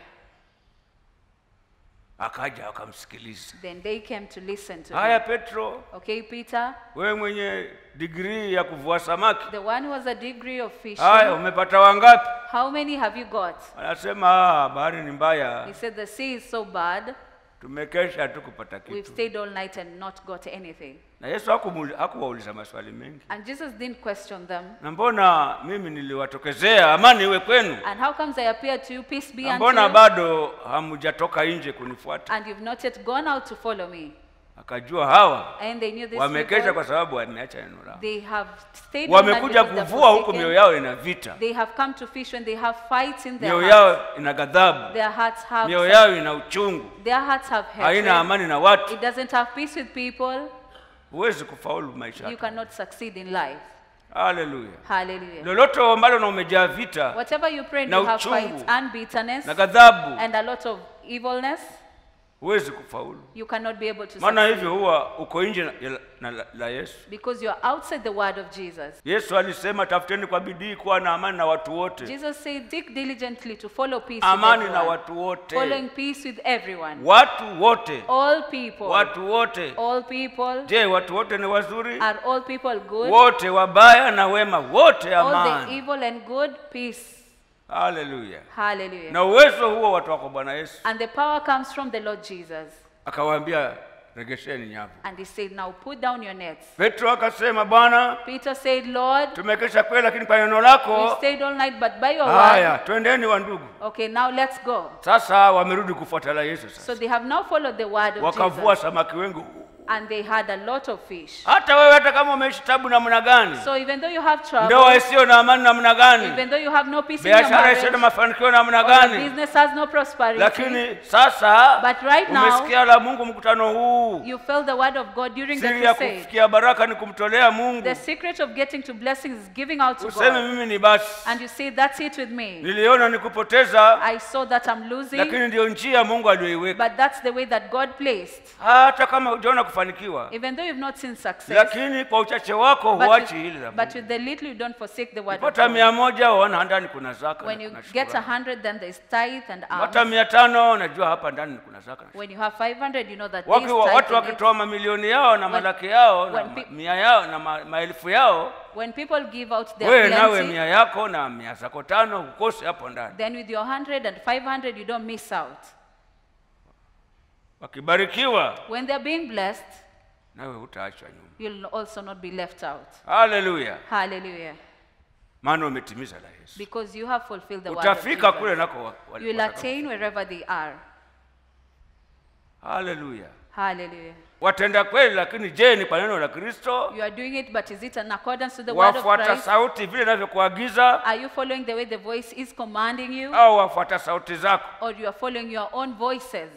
Akaja akamsikiliza. Then they came to listen to Haya him. Petro, Okay, Peter, wewe mwenye degree ya kuvua samaki, the one who has a degree of fishing, haya umepata wangapi? how many have you got? Anasema bahari ni mbaya, He said, the sea is so bad, tumekesha tu kupata we've kitu. stayed all night and not got anything. Na Yesu hakuwauliza maswali mengi. And Jesus didn't question them. Na mbona mimi niliwatokezea, amani iwe kwenu, And how comes I appeared to you, peace be na unto mbona you, bado hamjatoka nje kunifuata? and you've not yet gone out to follow me? Akajua hawa And they knew this wamekesha people, kwa sababu wameacha neno lao. they have stayed all night Wamekuja because they're kuvua huku, forsaken. mioyo yao ina vita, They have come to fish when they have fights in their mioyo hearts. yao ina ghadhabu, Their hearts have mioyo yao ina uchungu, their hearts have haina hatred. amani na watu. It doesn't have peace with people. Huwezi kufaulu maisha You yako. cannot succeed in life. Haleluya! Hallelujah. Lolote ambalo na umejaa vita Whatever you pray, na you have uchungu, fights and bitterness na ghadhabu, and a lot of evilness, huwezi kufaulu. you cannot be able to Maana succeed. hivyo huwa uko nje la Yesu. Because you are outside the word of Jesus. Yesu alisema tafuteni kwa bidii kuwa na amani na watu wote. Jesus said, seek diligently to follow peace Amani with na everyone. watu wote. Following peace with everyone. Watu wote. All people. Watu wote. All people. Je, watu wote ni wazuri? Are all people good? Wote wabaya na wema, wote All the amani. evil and good, peace. Haleluya. Hallelujah. Na uwezo huo watu wako Bwana Yesu. And the power comes from the Lord Jesus. Akawaambia regesheni nyavu. And he said, now put down your nets. Petro akasema, Bwana, Peter said, Lord, tumekesha kweli, lakini kwa neno we lako. stayed all night, but by your Haya, word. twendeni wa ndugu. Okay, now let's go. Sasa wamerudi kufuata la Yesu So sasa. they have now followed the word of Wakavua Jesus. samaki wengi. And they had a lot of fish. Hata wewe hata kama umeishi tabu namna gani, So even though you have trouble, ndoa isiyo na amani namna gani, even though you have no peace in your biashara isiyo na marriage, mafanikio namna or your gani, business has no prosperity, lakini sasa but right now, umesikia la Mungu mkutano huu. you felt the word of God during the Siri ya crusade. kufikia baraka ni kumtolea Mungu. The secret of getting to blessings is giving out to Useme God. mimi ni basi, And you say, that's it with me. niliona nikupoteza, I saw that I'm losing, lakini ndio njia Mungu aliyoiweka. but that's the way that God placed. Hata kama hujaona hujafanikiwa, even though you've not seen success, lakini kwa uchache wako huachi hili la but Mungu. with the little you don't forsake the word of Pata God. 100 waona ndani kuna zaka. When na you kuna get shukrani. 100, then there's tithe and Pata alms. 500 unajua hapa ndani kuna zaka. na When you have 500, you know that there's Watu tithe in it. wakitoa mamilioni yao na malaki yao na when pe- 100 yao na maelfu yao, When people give out wewe their nawe plenty, 100 yako na 100 zako 5 ukose hapo ndani. then with your 100 and 500, you don't miss out. Wakibarikiwa When they're being blessed, nawe hutaachwa nyuma. you'll also not be left out. Haleluya. Hallelujah. Maana umetimiza la Yesu. Because you have fulfilled the word of Utafika kule Jesus. nako You'll attain wherever they are. Haleluya. Hallelujah. Watenda kweli, lakini je, ni kwa neno la Kristo? You are doing it, but is it in accordance to the word of Wafuata Christ? sauti vile ninavyokuagiza, Are you following the way the voice is commanding you? au wafuata sauti zako? Or you are following your own voices?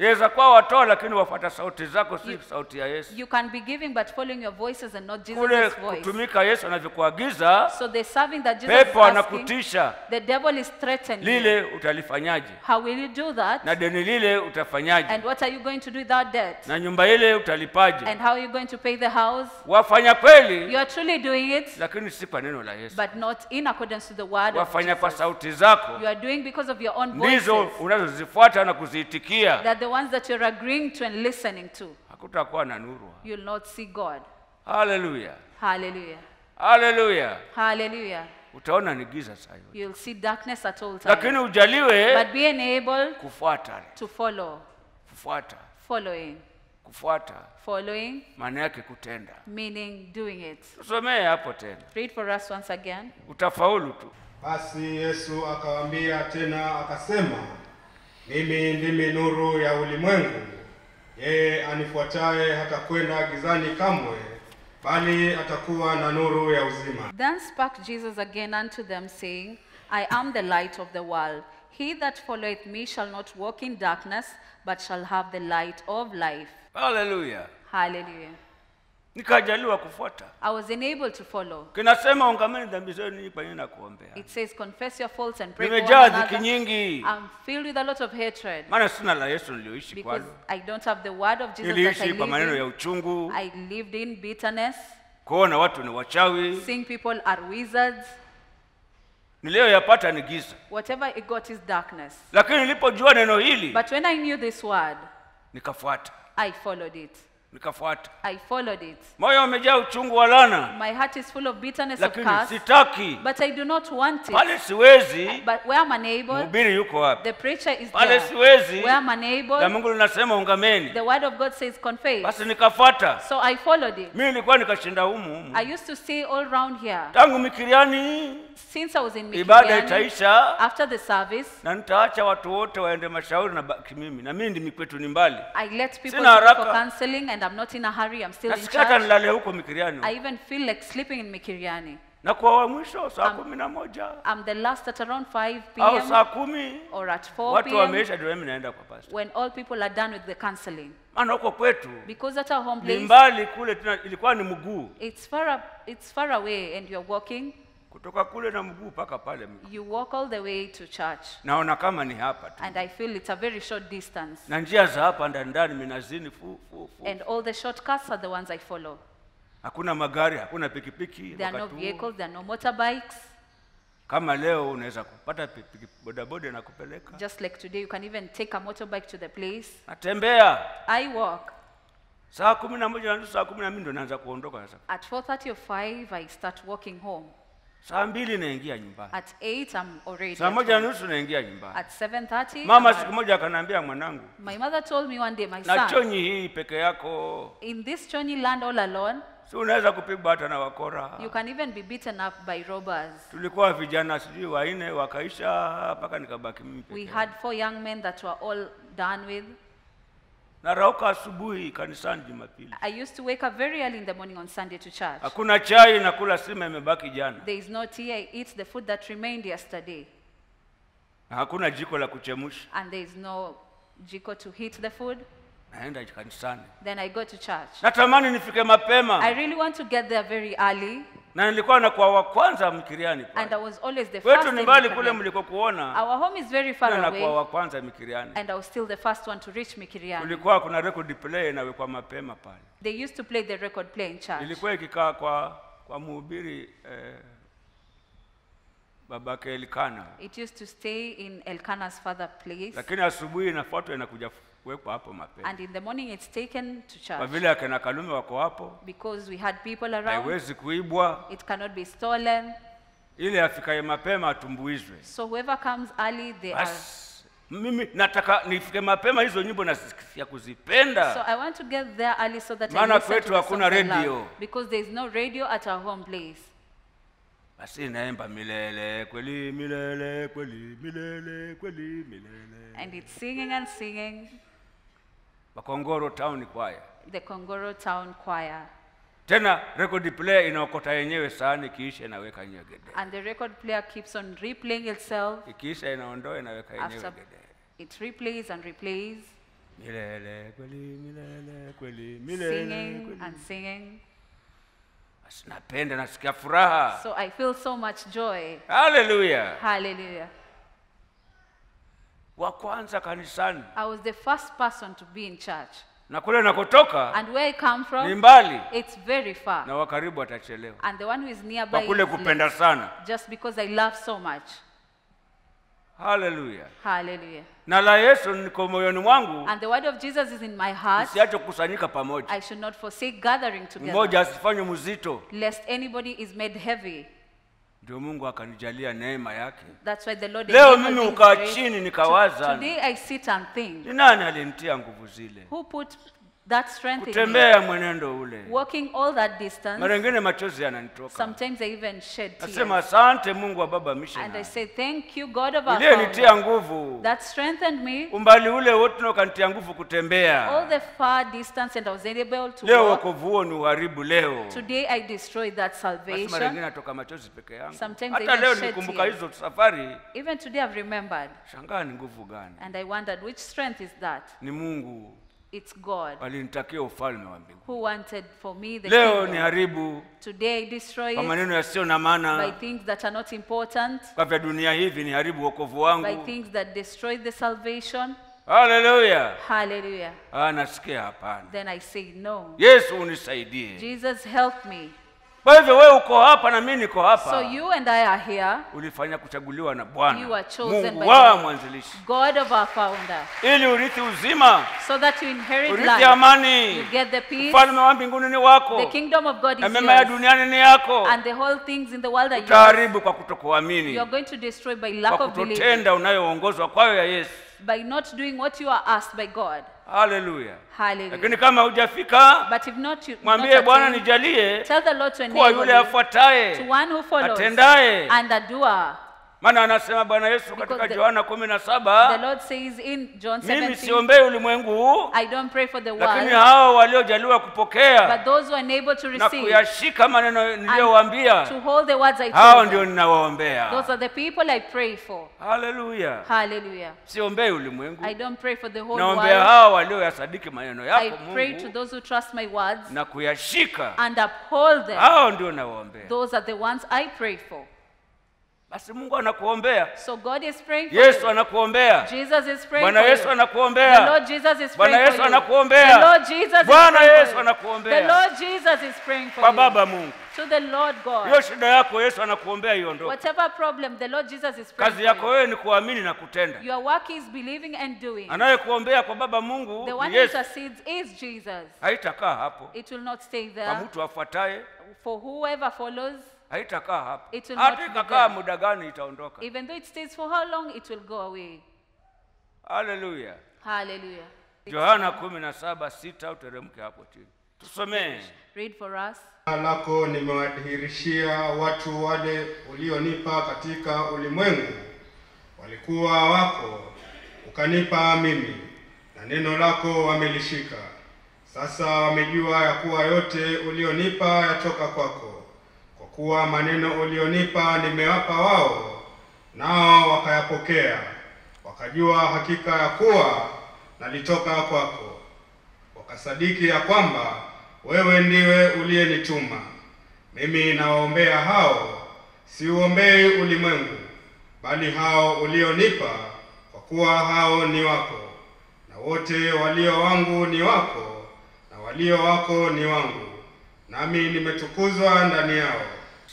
Yaweza kuwa watoa, lakini wafuata sauti zako, si sauti ya Yesu. You can be giving, but following your voices and not Kule Jesus' voice. kutumika Yesu anavyokuagiza, So the serving that Jesus pepo is asking, anakutisha, the devil is threatening you. lile utalifanyaje? How will you do that? Na deni lile utafanyaje? And what are you going to do with that debt? Na nyumba ile utalipaje? And how are you going to pay the house? Wafanya kweli, You are truly doing it, lakini si kwa neno la Yesu. but not in accordance to the word of Wafanya kwa Jesus. sauti zako, You are doing because of your own ndizo voices. unazozifuata na kuziitikia. They're the ones that you're agreeing to and listening to. Hakutakuwa na nuru. You'll not see God. Haleluya. Hallelujah. Haleluya. Hallelujah. Utaona ni giza sasa hivi. You'll see darkness at all Lakini times. ujaliwe But be enabled kufuata. to follow. Kufuata. Following. Kufuata Following, maana yake kutenda. meaning doing it. Tusomee hapo tena. Read for us once again. Utafaulu tu. Basi Yesu akawaambia tena akasema, mimi ndimi nuru ya ulimwengu. Yeye anifuataye hatakwenda gizani kamwe, bali atakuwa na nuru ya uzima. Then spake Jesus again unto them, saying, I am the light of the world. He that followeth me shall not walk in darkness, but shall have the light of life. Haleluya. Hallelujah. Nikajaliwa kufuata. I was enabled to follow. Kinasema ungameni dhambi zenu kwa nini nakuombea. It says, confess your faults and pray for one Nimejaa dhiki another. nyingi. I'm filled with a lot of hatred Maana sina la Yesu nilioishi because kwalo. I don't have the word of Jesus that I Niliishi kwa maneno ya live in. uchungu, I lived in bitterness, kuona watu ni wachawi. seeing people are wizards. Niliyoyapata ni giza. Whatever it got is darkness. Lakini nilipojua neno hili, But when I knew this word, nikafuata. I followed it. Nikafuata. I followed it. Moyo umejaa uchungu wa laana, My heart is full of bitterness of lakini curse, sitaki. but I do not want it. Pale siwezi, But where I'm unable, mhubiri yuko wapi? the preacher is Pale there. siwezi, Where I'm na unable, Mungu linasema ungameni. the word of God says confess. Basi nikafuata. So I followed it. Mimi nilikuwa nikashinda humu. I used to stay all around here. Tangu Mikiriani Since I was in ibada Mikiriani, itaisha after the service, na nitaacha watu wote waende mashauri na baki mimi. Na mimi ndimi kwetu ni mbali. I let people Sina go for haraka. counseling and I'm not in a hurry. I'm still in Nasikia hata church. nilale huko Mikiriani. I even feel like sleeping in Mikiriani. Na kwa wa mwisho saa 11 I'm the last at around 5 au p.m. saa 10 or at 4 watu p.m. wameisha, ndio mimi naenda kwa pastor. when all people are done with the counseling. Maana huko kwetu Because at our home ni place, mbali, kule tena ilikuwa ni mguu it's far away and you're walking. kutoka kule na mguu mpaka pale. You walk all the way to church. Naona kama ni hapa tu, And I feel it's a very short distance. na njia za hapa ndani minazini fu. And all the shortcuts are the ones I follow. Hakuna magari, hakuna pikipiki. There are no wakati huo. vehicles, there are no motorbikes. Kama leo unaweza kupata pikipiki bodaboda na kupeleka. Just like today, you can even take a motorbike to the place. Natembea I walk. saa 11:30, saa 12 ndo naanza kuondoka sasa. At 4:30 or 5, I start walking home. Saa 2 naingia nyumbani. At 8, I'm already Saa at 1:30 home. naingia nyumbani. At 7:30, Mama I'm siku at- moja akaniambia, mwanangu, my mother told me one day, my na son, chonyi hii peke yako, in this Chonyi land all alone, si unaweza kupigwa hata na wakora. you can even be beaten up by robbers. Tulikuwa vijana sijui 4 wakaisha mpaka nikabaki mimi peke We yangu. had 4 young men that were all done with. Narauka asubuhi kanisani Jumapili. I used to wake up very early in the morning on Sunday to church. Hakuna chai, na kula sima imebaki jana. There is no tea, I eat the food that remained yesterday. Na hakuna jiko la kuchemsha. And there is no jiko to heat the food. Naenda kanisani. Then I go to church. Natamani nifike mapema. I really want to get there very early. Na nilikuwa na kwa wa kwanza Mikiriani And I pale. was always the first Wetu in ni mbali kule Mikiriani. mlikokuona. Our home is very far Na kwa away. wa kwanza Mikiriani. And I was still the first one to reach Mikiriani. Kulikuwa kuna record player inawekwa mapema pale. They used to play the record player in church. Ilikuwa ikikaa kwa mhubiri babake Elikana. It used to stay in Elkanah's father place. Lakini asubuhi inafuatwa inakuja kuwekwa hapo mapema. And in the morning it's taken to Kwa church. vile akina Kalume wako hapo, Because we had people around. haiwezi kuibwa. It cannot be stolen. Ile afikaye mapema atumbuizwe. So whoever comes early, they are. Bas, mimi nataka nifike mapema, hizo nyimbo nasikia kuzipenda. So I want to get there early so that Maana I listen kwetu to the hakuna songs I love. radio. Because there is no radio at our home place. Basi naimba milele kweli milele kweli milele kweli milele. And it's singing and singing. Makongoro Town Choir. The Kongoro Town Choir. Tena record player inaokota yenyewe sana, ikiisha inaweka yenyewe gede. And the record player keeps on replaying itself. Ikiisha inaondoa inaweka yenyewe After gede. it replays and replays. Milele kweli milele kweli milele. Singing kweli. and singing. Basi napenda, nasikia furaha. So I feel so much joy. Hallelujah. Hallelujah. Wa kwanza kanisani. I was the first person to be in church. Na kule nakotoka And where I come ni from, mbali. it's very far. Na wakaribu atachelewa. And the one who is Kwa nearby kule is kupenda late. sana. Just because I love so much. Hallelujah. Hallelujah. Na la Yesu niko moyoni mwangu, And the word of Jesus is in my heart. usiache kukusanyika pamoja. I should not forsake gathering together, Mmoja asifanye mzito. lest anybody is made heavy. Ndio Mungu akanijalia neema yake. That's why the Lord Leo enabled mimi me to ukaa pray. chini nikawaza, Today I sit and think, ni nani alinitia nguvu zile? who put that strength in me? Kutembea mwenendo ule. Walking all that distance, Mara nyingine machozi yananitoka. sometimes I even shed Nasema tears. asante Mungu wa baba And I missionary. say, thank you, God of our Uliyenitia Father, nguvu. that strengthened me Umbali ule wote na ukanitia nguvu all kutembea. the far distance, and I was able to Leo walk. wokovu huo ni uharibu leo. Today I destroyed that Basi mara salvation. nyingine natoka machozi peke yangu. Sometimes I Hata even leo shed nikumbuka tears. hizo safari, Even today I've remembered. shangaa ni nguvu gani? And I wondered, which strength is that? Ni Mungu It's God alinitakia ufalme wa mbinguni. who wanted for me the Leo ni kingdom. haribu Today I destroy kwa it maneno yasiyo na by maana, things that are not important, kwa vya dunia hivi ni haribu wokovu by wangu. things that destroy the salvation. Haleluya. Hallelujah. Nasikia hapana. Then I say, no. Yesu unisaidie. Jesus, help me. Kwa hivyo wewe uko hapa na mimi niko hapa. So you and I are here, Ulifanya kuchaguliwa na You Bwana are chosen Mungu by wa God. mwanzilishi, God of our founder, ili urithi uzima, so that you inherit urithi life. amani. You get the peace. Ufalme wa mbinguni ni The wako, kingdom of God na is mema ya yours. duniani ni yako. And the whole things in the world are yours. Utaharibu kwa kutokuamini, You are going to destroy by lack kwa of belief, kutotenda unayoongozwa kwayo ya Yesu. by not doing what you are asked by God. Haleluya. Hallelujah. Lakini kama hujafika, But if not, you mwambie not Bwana attain, nijalie tell the Lord to kuwa enable yule you, to afuataye, one who follows atendaye. and a doer. Maana anasema Bwana Yesu Because katika the- Yohana The 17, Lord says in John mimi 17, siombei ulimwengu huu, I don't pray for the lakini world, hao waliojaliwa kupokea but those who are unable to na receive kuyashika maneno and niliyowaambia, to hold the words I hao told ndio them. ninawaombea. Those are the people I pray for. Haleluya. Hallelujah. Siombei ulimwengu, I don't pray for the whole naombea world. hao walioyasadiki maneno I yako pray to Mungu those who trust my words na kuyashika, and uphold them. hao ndio nawaombea. Those are the ones I pray for. Basi Mungu anakuombea, So God is praying for Yesu you. anakuombea, Jesus is praying Bwana for Yesu you. The anakuombea, Lord Jesus is Bwana praying Yesu for you. anakuombea. The Lord Jesus is Bwana praying Yesu for you. anakuombea. The Lord Jesus is praying for kwa you. Baba Mungu. To the Lord Hiyo God. shida yako Yesu anakuombea iondoke. Whatever problem, the Lord Jesus is praying Kazi yako for you. wewe ni kuamini na kutenda. Your work is believing and doing. Anayekuombea kwa Baba Mungu The one ni who Yesu. intercedes is Jesus. Haitakaa hapo. It will not stay Kwa there. mtu afuataye For whoever follows, haitakaa hapo. It will Hata not be ikakaa there. muda gani itaondoka. even though it stays for how long, it will go away. Haleluya. Hallelujah. Yohana 17:6 uteremke hapo chini. Tusomee. Read for us. lako nimewadhihirishia watu wale ulionipa katika ulimwengu, walikuwa wako, ukanipa mimi, na neno lako wamelishika. Sasa wamejua ya kuwa yote ulionipa yatoka kwako, kwa kuwa maneno ulionipa nimewapa wao, nao wakayapokea, wakajua hakika ya kuwa nalitoka kwako, wakasadiki ya kwamba wewe ndiwe uliyenituma. Mimi nawaombea hao, siuombei ulimwengu, bali hao ulionipa, kwa kuwa hao ni wako, na wote walio wangu ni wako, na walio wako ni wangu, nami nimetukuzwa ndani yao.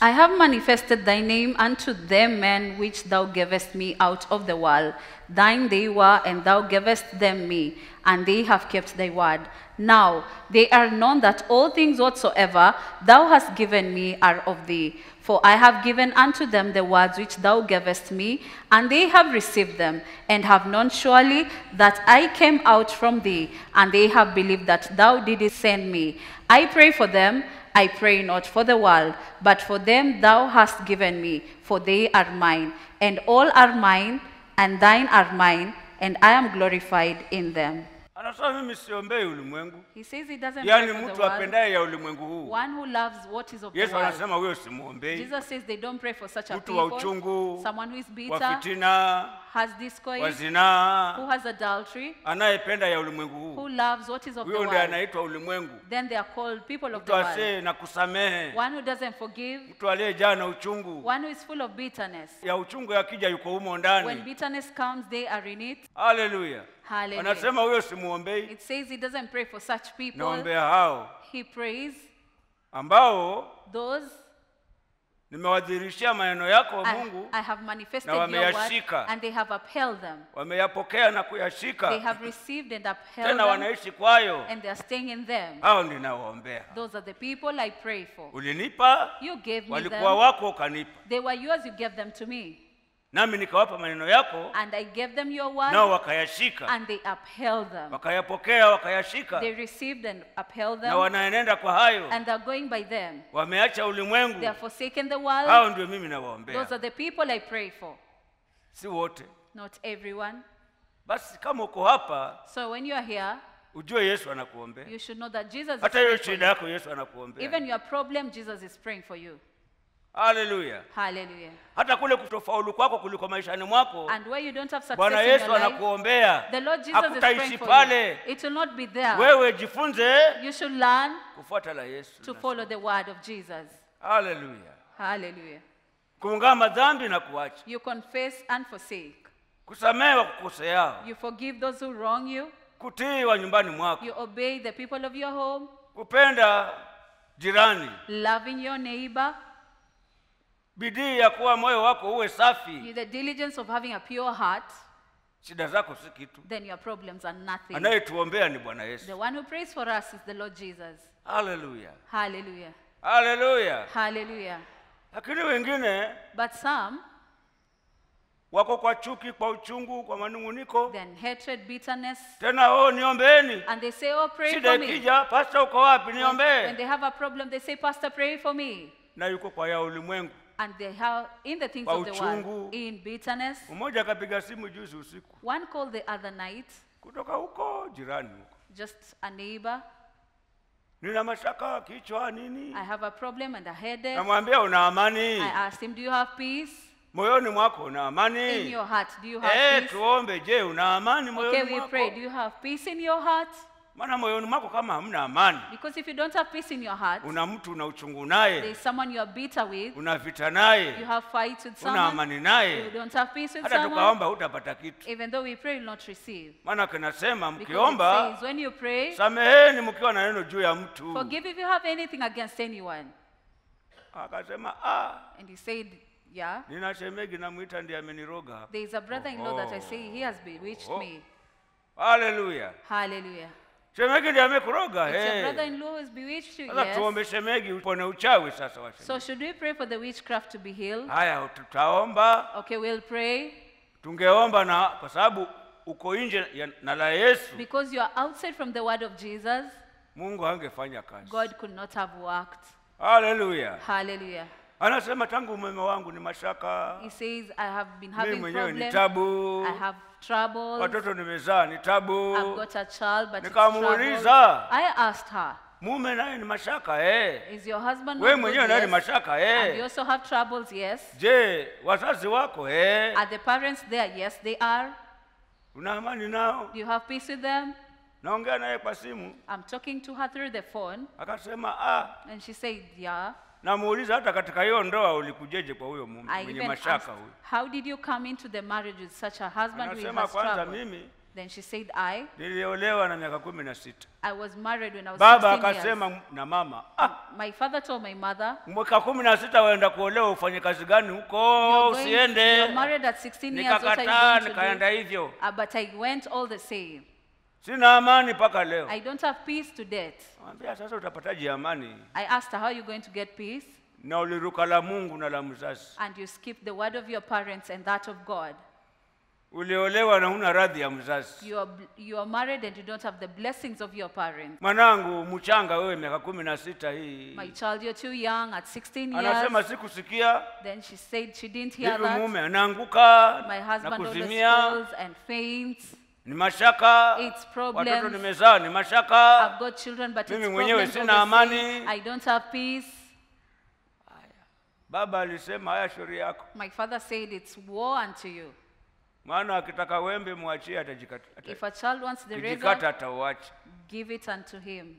I have manifested thy name unto them men which thou gavest me out of the world. Thine they were, and thou gavest them me, and they have kept thy word. Now they are known that all things whatsoever thou hast given me are of thee. For I have given unto them the words which thou gavest me, and they have received them, and have known surely that I came out from thee, and they have believed that thou didst send me. I pray for them, I pray not for the world, but for them thou hast given me, for they are mine, and all are mine, and thine are mine, and I am glorified in them. Anasema mimi siombei ulimwengu. He says he doesn't Yaani pray for the mtu world. apendaye ya ulimwengu huu. One who loves what is of the Yesu world. anasema huyo simuombei. Jesus says they don't pray for such a Mtu wa people. uchungu, Someone who is wa bitter, fitina, has discord, wa zinaa, who has adultery, anayependa ya ulimwengu huu. who loves what is of the Huyo ndiye world. anaitwa ulimwengu. Then they are called people of the Mtu world. asiye na kusamehe, One who doesn't forgive, mtu aliyejaa na uchungu. one who is full of bitterness. Ya uchungu yakija yuko humo When ndani. bitterness comes, they are in it. Haleluya. Hallelujah. Anasema huyo simuombei. It says he doesn't pray for such people. Naombea hao He prays ambao those nimewadhihirishia maneno yako Mungu, I have manifested na your word, wameyashika. and they have upheld them. wameyapokea na They kuyashika, have received and upheld tena them, wanaishi kwayo. and they are staying in them. Hao ninawaombea. Those are the people I pray for. Ulinipa, You gave me walikuwa them. wako ukanipa, They were yours, you gave them to me. nami nikawapa maneno yako, And I gave them your nao word, wakayashika, and they upheld them. wakayapokea, wakayashika, They received and upheld na them, wanaenenda kwa hayo. and they're going by them. Wameacha They ulimwengu. are forsaken the world. Hao ndio mimi Those nawaombea, are the people I pray for. si wote. Not everyone. Basi kama uko hapa, So when you are here, ujue Yesu anakuombea. you should know that Jesus is Hata hiyo praying for shida you. yako Yesu anakuombea. Even your problem, Jesus is praying for you. Haleluya. Hallelujah. Hata kule kutofaulu kwako kuliko maishani mwako, And where you don't have success Bwana in your Yesu life, anakuombea. the Lord Jesus is Hakutaishi praying for pale. you. It will not be there. Wewe jifunze You should learn kufuata la Yesu. to follow the word of Jesus. Haleluya. Hallelujah. Kuungama dhambi na kuacha. You confess and forsake. Kusamehe wakukoseao. You forgive those who wrong you. Kutii wa nyumbani mwako. You obey the people of your home. Kupenda jirani. Loving your neighbor. Bidii ya kuwa moyo wako uwe safi. The diligence of having a pure heart. Shida zako si kitu. Then your problems are nothing. Anayetuombea ni Bwana The Yesu. one who prays for us is the Lord Jesus. Haleluya. Hallelujah. Haleluya. Hallelujah. Lakini wengine But some, wako kwa chuki, kwa uchungu, kwa manunguniko. then hatred, bitterness, Tena niombeeni. and they say, oh, pray Shida for me. ikija, pastor uko wapi? When Niombee. they have a problem, they say, Pastor, pray for me. Na yuko kwa ya ulimwengu. And they have, in the things Kwa of the world, uchungu. in bitterness. Mmoja akapiga simu juzi usiku One called the other night, kutoka huko jirani huko. just a neighbor. Nina mashaka kichwa nini? I have a problem and a headache. Namwambia una amani? I asked him, do you have peace? Moyoni mwako una In amani? your heart, do you have peace? Tuombe, je, una amani Okay, moyoni we pray. Do mwako? you have peace in your heart? Maana moyoni mwako kama hamna amani, Because if you don't have peace in your heart, una mtu una uchungu there naye, is someone you are bitter with, una vita you naye, have fights with una someone, amani you naye, don't have peace with hata someone, tukaomba hutapata kitu. even though we pray, you will not receive. Maana kinasema Because it mkiomba, says, when you pray, sameheni mkiwa na neno juu ya mtu. forgive if you have anything against anyone. Akasema And he said, yeah, nina shemegi namuita ndiye ameniroga. there is a brother-in-law that I say, he has bewitched Oh. me. Haleluya. Hallelujah. Shemegi ndiye amekuroga. It's your brother-in-law who has bewitched you, Sasa yes. tuombe shemegi upone uchawi sasa wa So shemegi. should we pray for the witchcraft to be healed? Haya tutaomba, Okay, we'll pray. tungeomba na kwa sababu uko nje na la Yesu, Because you are outside from the word of Jesus, Mungu hangefanya kazi. God could not have worked. Haleluya. Hallelujah. Anasema tangu umeme wangu ni mashaka. He says, I have been Mimi having mwenyewe ni problems. tabu. I have troubles. Watoto nimezaa ni tabu. I've got a child, but it's Nikamuuliza. trouble. I asked her, Mume naye ni mashaka is your husband Wewe not good? mwenyewe naye ni Yes. mashaka And you also have troubles? Yes. Je, wazazi wako Are the parents there? Yes, they are. una amani nao? Do you have peace with them? Naongea naye kwa simu, I'm talking to her through the phone, akasema and she said, yeah. namuuliza hata katika hiyo ndoa ulikujeje kwa huyo mume I mwenye even mashaka asked, huyo? how did you come into the marriage with such a husband who Anasema has kwanza trouble? mimi Then she said, niliolewa na miaka 16. I was married when I was Baba 16 years. akasema na mama, My father told my mother, mwaka 16 waenda kuolewa ufanye kazi gani huko? you're Usiende. married at 16 years, what are you Nikakataa, going to nikaenda do? hivyo. But I went all the same. Sina amani mpaka leo. I don't have peace to death. Mwambia sasa utapataje amani? I asked her, how are you going to get peace? Na uliruka la Mungu na la mzazi. And you skip the word of your parents and that of God. Uliolewa na huna radhi ya mzazi. You are married and you don't have the blessings of your parents. Mwanangu mchanga wewe miaka 16 hii. My child, you're too young at 16 Anasema years. sikusikia. Then she said she didn't hear Hivi that. mume anaanguka My na husband always kuzimia. falls and faints. Ni mashaka. It's problems. Watoto nimezaa ni mashaka. I've got children, but Mimi it's mwenyewe problems sina all the same. amani. I don't have peace. Baba alisema haya shauri yako. My father said it's war unto you. Maana akitaka wembe muachie atajikata. If a child wants the Kijikata razor, atauacha. give it unto him.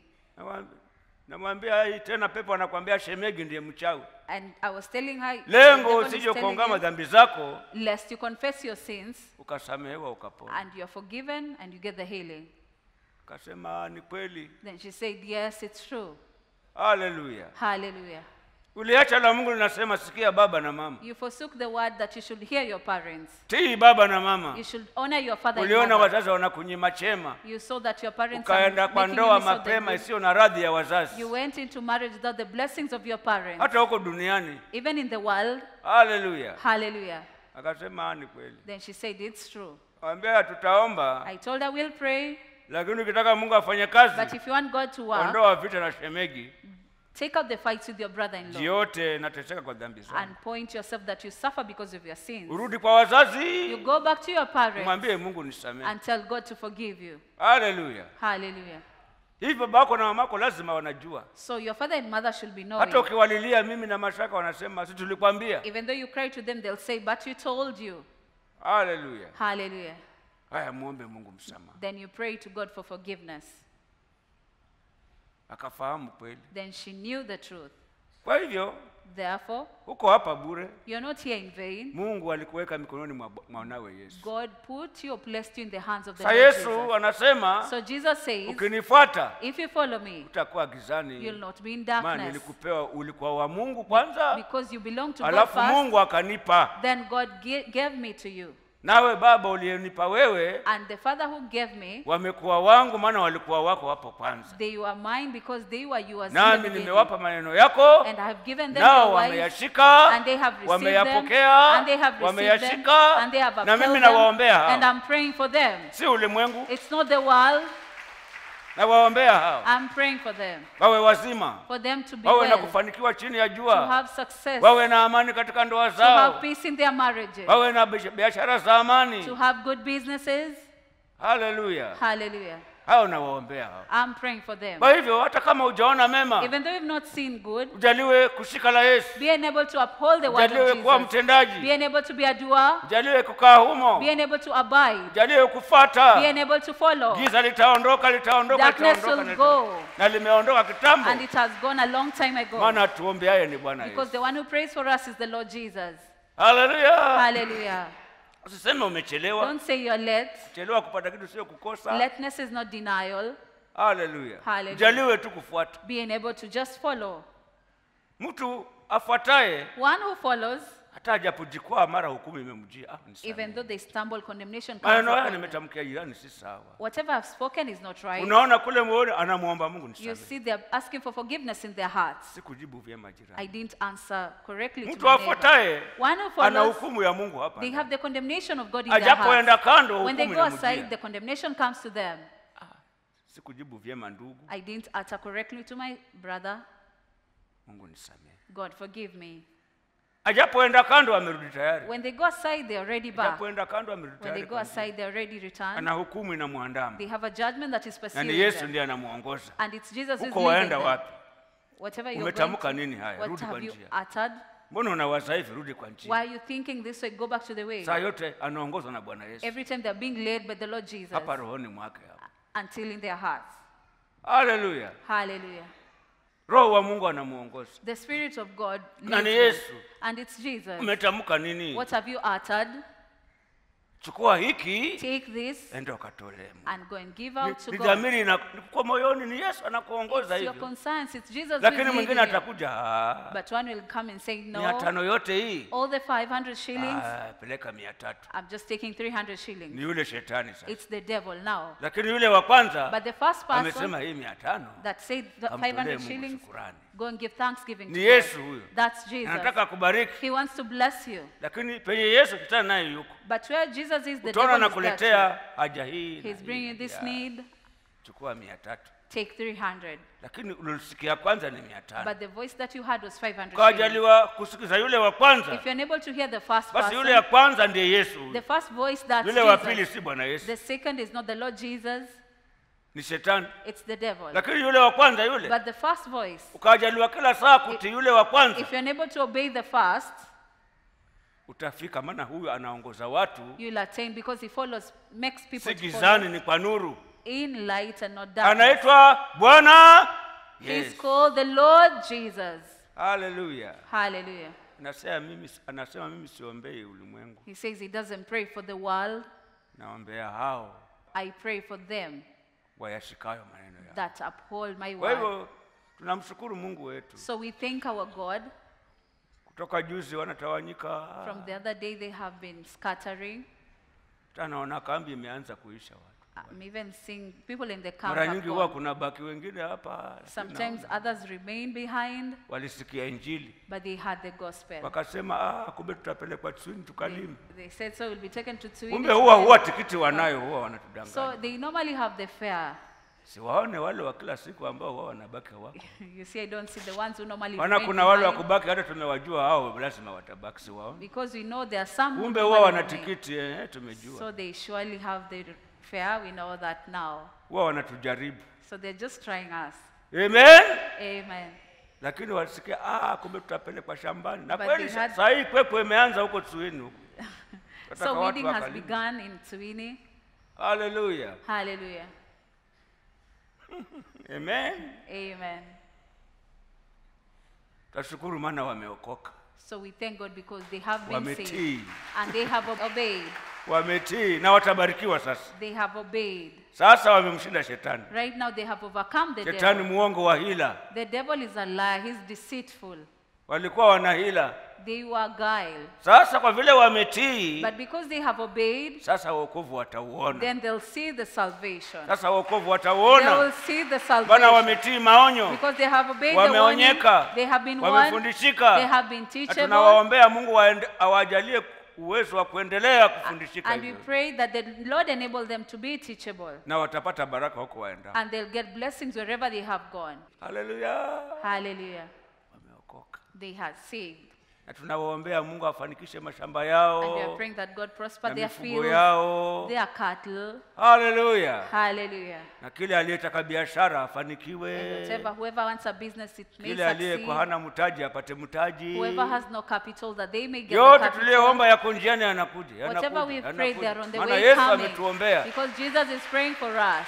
Namwambia hii tena pepo anakuambia shemegi ndiye mchawi. And I was telling her, the Lengo devil is usije telling kuongama you, dhambi zako lest you confess your sins ukasamehewa ukapona. and you're forgiven and you get the healing. Akasema ni kweli. Then she said, yes, it's true. Haleluya. Hallelujah. Uliacha la Mungu linasema sikia baba na mama. You forsook the word that you should hear your parents. Tii baba na mama. You should honor your father and Uliona mother. wazazi wanakunyima chema. You saw that your parents Ukaenda are kwa making you ndoa miss out the mapema good. isiyo na radhi ya wazazi. You went into marriage without the blessings of your parents. Hata huko duniani. Even in the world. Haleluya. Hallelujah. Akasema ni kweli. Then she said, it's true. Mwambia tutaomba. I told her we'll pray. Lakini ukitaka Mungu afanye kazi. But if you want God to work, ondoa vita na shemegi. take out the fights with your brother-in-law. Yote nateseka kwa dhambi zangu. And point yourself that you suffer because of your sins. Urudi kwa wazazi. You go back to your parents. Mwambie Mungu nisamehe. And tell God to forgive you. Haleluya. Hallelujah. Hivi babako na mamako lazima wanajua. So your father and mother should be knowing. Hata ukiwalilia mimi na mashaka wanasema si tulikwambia. Even though you cry to them, they'll say, but you told you. Haleluya. Hallelujah. Haya muombe Mungu msamaha. Then you pray to God for forgiveness. Akafahamu kweli. Then she knew the truth. Kwa hivyo Therefore, huko hapa bure. you're not here in vain. Mungu alikuweka mikononi mwa mwanawe Yesu. God put you, placed you in the hands of the Sa Lord Yesu Jesus. anasema So Jesus says, ukinifuata if you follow me, utakuwa gizani. you'll not be in Maana darkness. nilikupewa ulikuwa wa Mungu kwanza. Because you belong to God Alafu first, Mungu akanipa. then God gave me to you. Nawe baba uliyenipa wewe And the Father who gave me, wamekuwa wangu maana walikuwa wako hapo kwanza. they were mine because they were yours in the Nami beginning. nimewapa maneno yako. And I have given them Nao your words, wameyashika, and they have received them, wameyapokea, and they have received them, wameyashika, and they have na upheld mimi them, nawaombea hao. and I'm praying for them. Si ulimwengu, It's not the world, nawaombea hao. I'm praying for them. Wawe wazima, For them to be wawe na well, kufanikiwa chini ya to jua, have success, wawe na amani katika ndoa to zao, have peace in their marriages, wawe na biashara za amani. to have good businesses. Haleluya. Hallelujah. Hao nawaombea hao. I'm praying for them. Kwa hivyo hata kama hujaona mema, Even though you've not seen good, ujaliwe kushika la Yesu, be able to uphold the word ujaliwe of kuwa Jesus. mtendaji, Be able to be a doer. ujaliwe kukaa humo, Be able to abide. ujaliwe kufuata. Be able to follow. Giza litaondoka, litaondoka, Darkness litaondoka, will litaondoka. go. Na limeondoka kitambo. And it has gone a long time ago. Maana tuombeaye ni Bwana Because Yesu. the one who prays for us is the Lord Jesus. Haleluya. Hallelujah. Usiseme umechelewa. Don't say you're late. Chelewa kupata kitu sio kukosa. Lateness is not denial. Haleluya. Hallelujah. Ujaliwe tu kufuata. Being able to just follow. Mtu afuataye One who follows, hata hajapojikwaa mara hukumu imemjia. even though they stumble, condemnation comes Maneno haya upon them. nimetamkia jirani si sawa. Whatever I've spoken is not right. Unaona kule muone anamuomba Mungu You nisamehe. see, they're asking for forgiveness in their hearts. Sikujibu vyema I jirani. didn't answer correctly to Mtu my neighbor. afuataye One who ana follows, hukumu ya Mungu hapa. they have the condemnation of God in their Ajapoenda hearts. kando When they hukumu go aside, inamjia. the condemnation comes to them. Sikujibu vyema ndugu. I didn't utter correctly to my brother. Mungu nisamehe. God forgive me. Ajapoenda kando amerudi tayari. When they go aside, they're already back. Ajapoenda kando amerudi When they tayari. go kwa njia. aside, they're already returned. Ana hukumu inamwandama. They have a judgment that is Na pursuing ni Yesu them. ndiye anamuongoza. And it's Jesus who's Huko leading waenda them. wapi? Whatever you're going Umetamka to, nini haya? what Rudi kwa have you njia. uttered? Mbona unawaza hivi? Rudi kwa njia. Why are you thinking this way? Go back to the way. Saa yote anaongozwa na Bwana Yesu. Every time they're being led by the Lord Jesus Hapa rohoni mwake hapa. until in their hearts. Haleluya. Hallelujah. Roho wa Mungu anamuongoza. The Spirit of God Na ni leads Yesu. them. And it's Jesus. Umetamka nini? What have you uttered? Chukua hiki Take this enda ukatolee Mungu. and go and give out to Ni God. dhamiri na kwa moyoni ni Yesu anakuongoza It's your hivyo. conscience. It's Jesus who Lakini is mwingine leading you. atakuja, But one will come and say, no, 500 yote hii. all the 500 shillings, Peleka 300. I'm just taking 300 shillings. Ni yule shetani sasa. It's the devil now. Lakini yule wa kwanza But the first person amesema hii 500 that said the Kamtolee 500 Mungu shillings, shukrani. go and give thanksgiving to Ni God. Yesu huyo. That's Jesus. Anataka kubariki. He wants to bless you. Lakini penye Yesu kitana naye yuko. But where Jesus is, the Utaona devil is there nakuletea haja hii. too. He's bringing this need. Chukua 300. Take 300. Lakini ulisikia kwanza ni 500. But the voice that you heard was 500 shillings. Kajaliwa kusikiza yule wa kwanza. If you're unable to hear the first Basi yule ya person, kwanza ndiye Yesu. the first voice, that's Yule wa pili Jesus. si Bwana Yesu. The second is not the Lord Jesus, Ni shetani. it's the devil. Lakini yule wa kwanza yule But the first voice, ukajaliwa kila saa kuti yule wa kwanza if you're unable to obey the first, utafika, maana huyu anaongoza watu you'll attain because he follows, makes people si to follow gizani, ni kwa nuru. in light and not darkness. Anaitwa Bwana He's Yesu. called the Lord Jesus. Haleluya. Hallelujah. Anasema mimi siombei ulimwengu, He says he doesn't pray for the world. naombea hao I pray for them wayashikayo maneno yao. that uphold my Kwa word. hivyo tunamshukuru Mungu wetu. So we thank our God. Kutoka juzi wanatawanyika, From the other day they have been scattering. tanaona kambi imeanza kuisha watu. I'm even seeing people in the camp Mara have nyingi huwa gone. kuna baki wengine hapa, Sometimes others remain behind, walisikia Injili but they heard the gospel. wakasema, kumbe tutapelekwa Tswini They, tukalime. they said so we'll be taken to Tswini. Kumbe huwa tikiti wanayo, huwa So wanatudanganya. they normally have the fare. Siwaone wale wa kila siku ambao huwa wanabaki wako. You see, I don't see the ones who normally Maana remain kuna wale wa behind, kubaki hata tumewajua hao lazima watabaki, siwaone. because we know there are some who Kumbe huwa normally wana remain. tikiti, tumejua. So they surely have the fare. We know that now. Huwa wanatujaribu. So they're just trying us. Amen. Amen. Lakini walisikia kumbe tutapelekwa shambani. Na But kweli they had- saa hii kwepo imeanza huko Tswini huko. Wataka So watu weeding has wakalime. begun in Tswini. Haleluya. Hallelujah. Amen. Amen. Tashukuru maana wameokoka. So we thank God because they have been Wametii. saved. And they have obeyed. Wametii na watabarikiwa sasa. They have obeyed. Sasa wamemshinda shetani. Right now they have overcome the Shetani devil. muongo wa hila. The devil is a liar. He's deceitful. Walikuwa wana hila. They were guile. Sasa kwa vile wametii, But because they have obeyed, sasa wokovu watauona. then they'll see the salvation. Sasa wokovu They watauona. will see the Bana salvation. wametii maonyo. Because they have obeyed the warning. Wameonyeka. They have been warned. Wamefundishika. They have been Na teachable. tunawaombea Mungu awajalie uwezo wa kuendelea kufundishika And we hivyo. pray that the Lord enable them to be teachable. Na watapata baraka huko waenda. And they'll get blessings wherever they have gone. Haleluya. Hallelujah. Wameokoka. They have saved. Na tunawaombea Mungu afanikishe mashamba And we are yao praying that God prosper na their mifugo fields, yao. their cattle. Haleluya. Hallelujah. Na kile aliyetaka biashara afanikiwe. And whatever, whoever wants a business, it may Kile aliyekuwa succeed. hana mtaji apate mtaji. Whoever has no capital, that they may get the Yote capital. tuliyoomba yako njiani yanakuja. Whatever we've prayed, they are on the Maana way Yesu coming. ametuombea. Because Jesus is praying for us.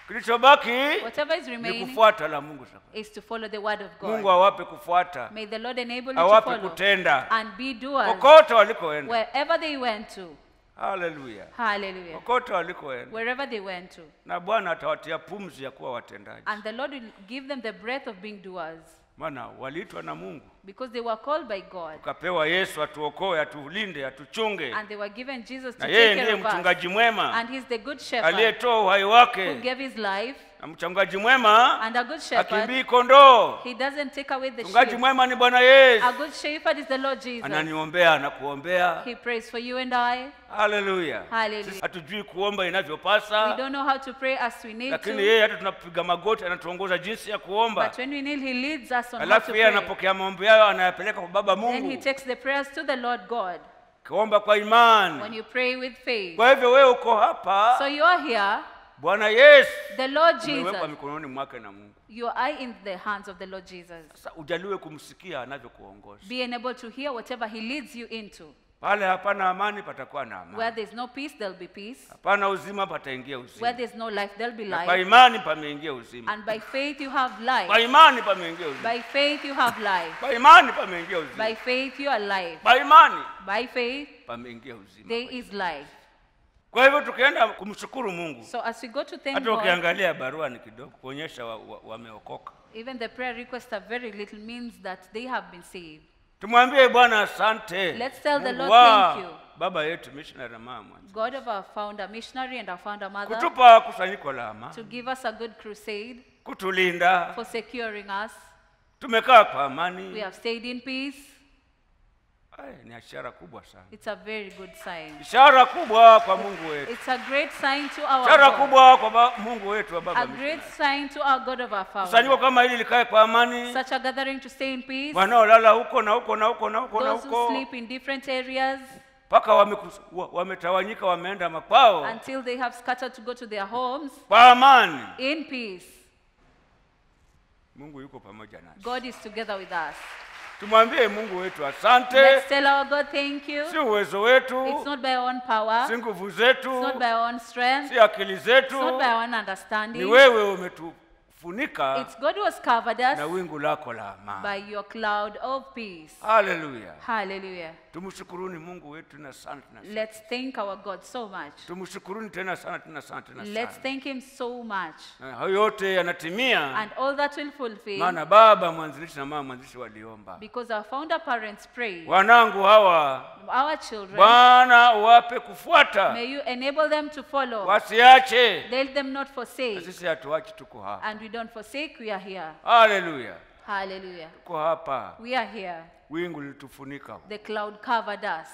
Kilichobaki Whatever is ni remaining kufuata la Mungu sasa. is to follow the word of Mungu God. awape kufuata, May the Lord enable you to awape follow kutenda and be doers kokote walikoenda. wherever they went to. Haleluya. Hallelujah. Kokote walikoenda. Wherever they went to. Na Bwana atawatia pumzi ya kuwa watendaji. And the Lord will give them the breath of being doers. Maana waliitwa na Mungu. Because they were called by God. Tukapewa Yesu atuokoe, atulinde, atuchunge. And they were given Jesus to Na yeye take ndiye care of us. mchungaji mwema And he's the good shepherd aliyetoa uhai who wake. gave his life. Na mchungaji mwema And a good shepherd, akimbii kondoo. he doesn't take away the Mchungaji sheep. mwema ni Bwana Yesu. A good shepherd is the Lord Jesus. Ananiombea na kuombea. He prays for you and I. Haleluya. Hallelujah. Sisi hatujui kuomba We inavyopasa, don't know how to pray as we need lakini to. yeye hata tunapiga magoti anatuongoza jinsi ya kuomba. But when we kneel, he leads us on how to Alafu yeye pray. anapokea maombi yao anayapeleka kwa Baba Then he Mungu. takes the prayers to the Lord God. Kuomba kwa When imani. you pray with faith. Kwa hivyo wewe uko hapa, So you are here. Bwana Yesu The Lord umewekwa Jesus. mikononi mwake na Mungu. You are in the hands of the Lord Jesus. Sasa ujaliwe kumsikia anavyokuongoza. Being able to hear whatever he leads you into. Pale hapana amani patakuwa na Where amani. there's no peace, there'll be peace. Hapana uzima pataingia Where uzima. there's no life, there'll be Na kwa life. imani pameingia uzima. And by faith you have Kwa life. imani pameingia uzima. By faith you have life. Kwa imani pameingia uzima. By faith you are life. Kwa imani By faith pameingia uzima. there is life. Kwa hivyo tukienda kumshukuru Mungu, So as we go to thank hata God, ukiangalia barua ni kidogo kuonyesha wameokoka. even the prayer requests are very little, means that they have been saved. Tumwambie Bwana asante. Let's tell the Mungu Lord wa thank you. baba yetu missionary mama, God of our founder missionary and our founder mother, kutupa kusanyiko la amani, to give us a good crusade, kutulinda. for securing us. Tumekaa kwa We amani. have stayed in peace. Ni ishara kubwa sana. It's a very good sign. Ishara kubwa kwa Mungu wetu. It's a great sign to our Ishara God. kubwa kwa Mungu wetu wa baba A great missionary. sign to our God of our Kusanyiko founder. kama hili likae kwa amani. Such a gathering to stay in peace. Wanaolala huko na huko na huko na huko na Those who huko sleep in different areas mpaka wametawanyika wameenda makwao until they have scattered to go to their homes kwa amani. in peace. Mungu yuko pamoja nasi. God is together with us. Tumwambie Mungu wetu asante. Let's tell our God thank you. Si uwezo It's wetu, not by our own power. si nguvu It's zetu, not by our own strength. si akili It's not zetu. by our own Ni understanding. wewe umetufunika It's God who has covered na us wingu lako la amani. by your cloud of peace. Haleluya. Hallelujah. Tumshukuruni Mungu wetu na sana tena sana. Let's thank our God so much. Tumshukuruni tena sana tena sana tena Let's sana. thank him so much. Na hayo yote yanatimia And all that will fulfill maana baba mwanzilishi na mama mwanzilishi waliomba. because our founder parents prayed. Wanangu hawa Our children, Bwana uwape kufuata, may you enable them to follow. wasiache. Let them not Na forsake. sisi hatuachi, tuko hapa. And we don't forsake, we are here. Haleluya. Hallelujah. Tuko hapa. We are here. Wingu lilitufunika. The cloud covered us.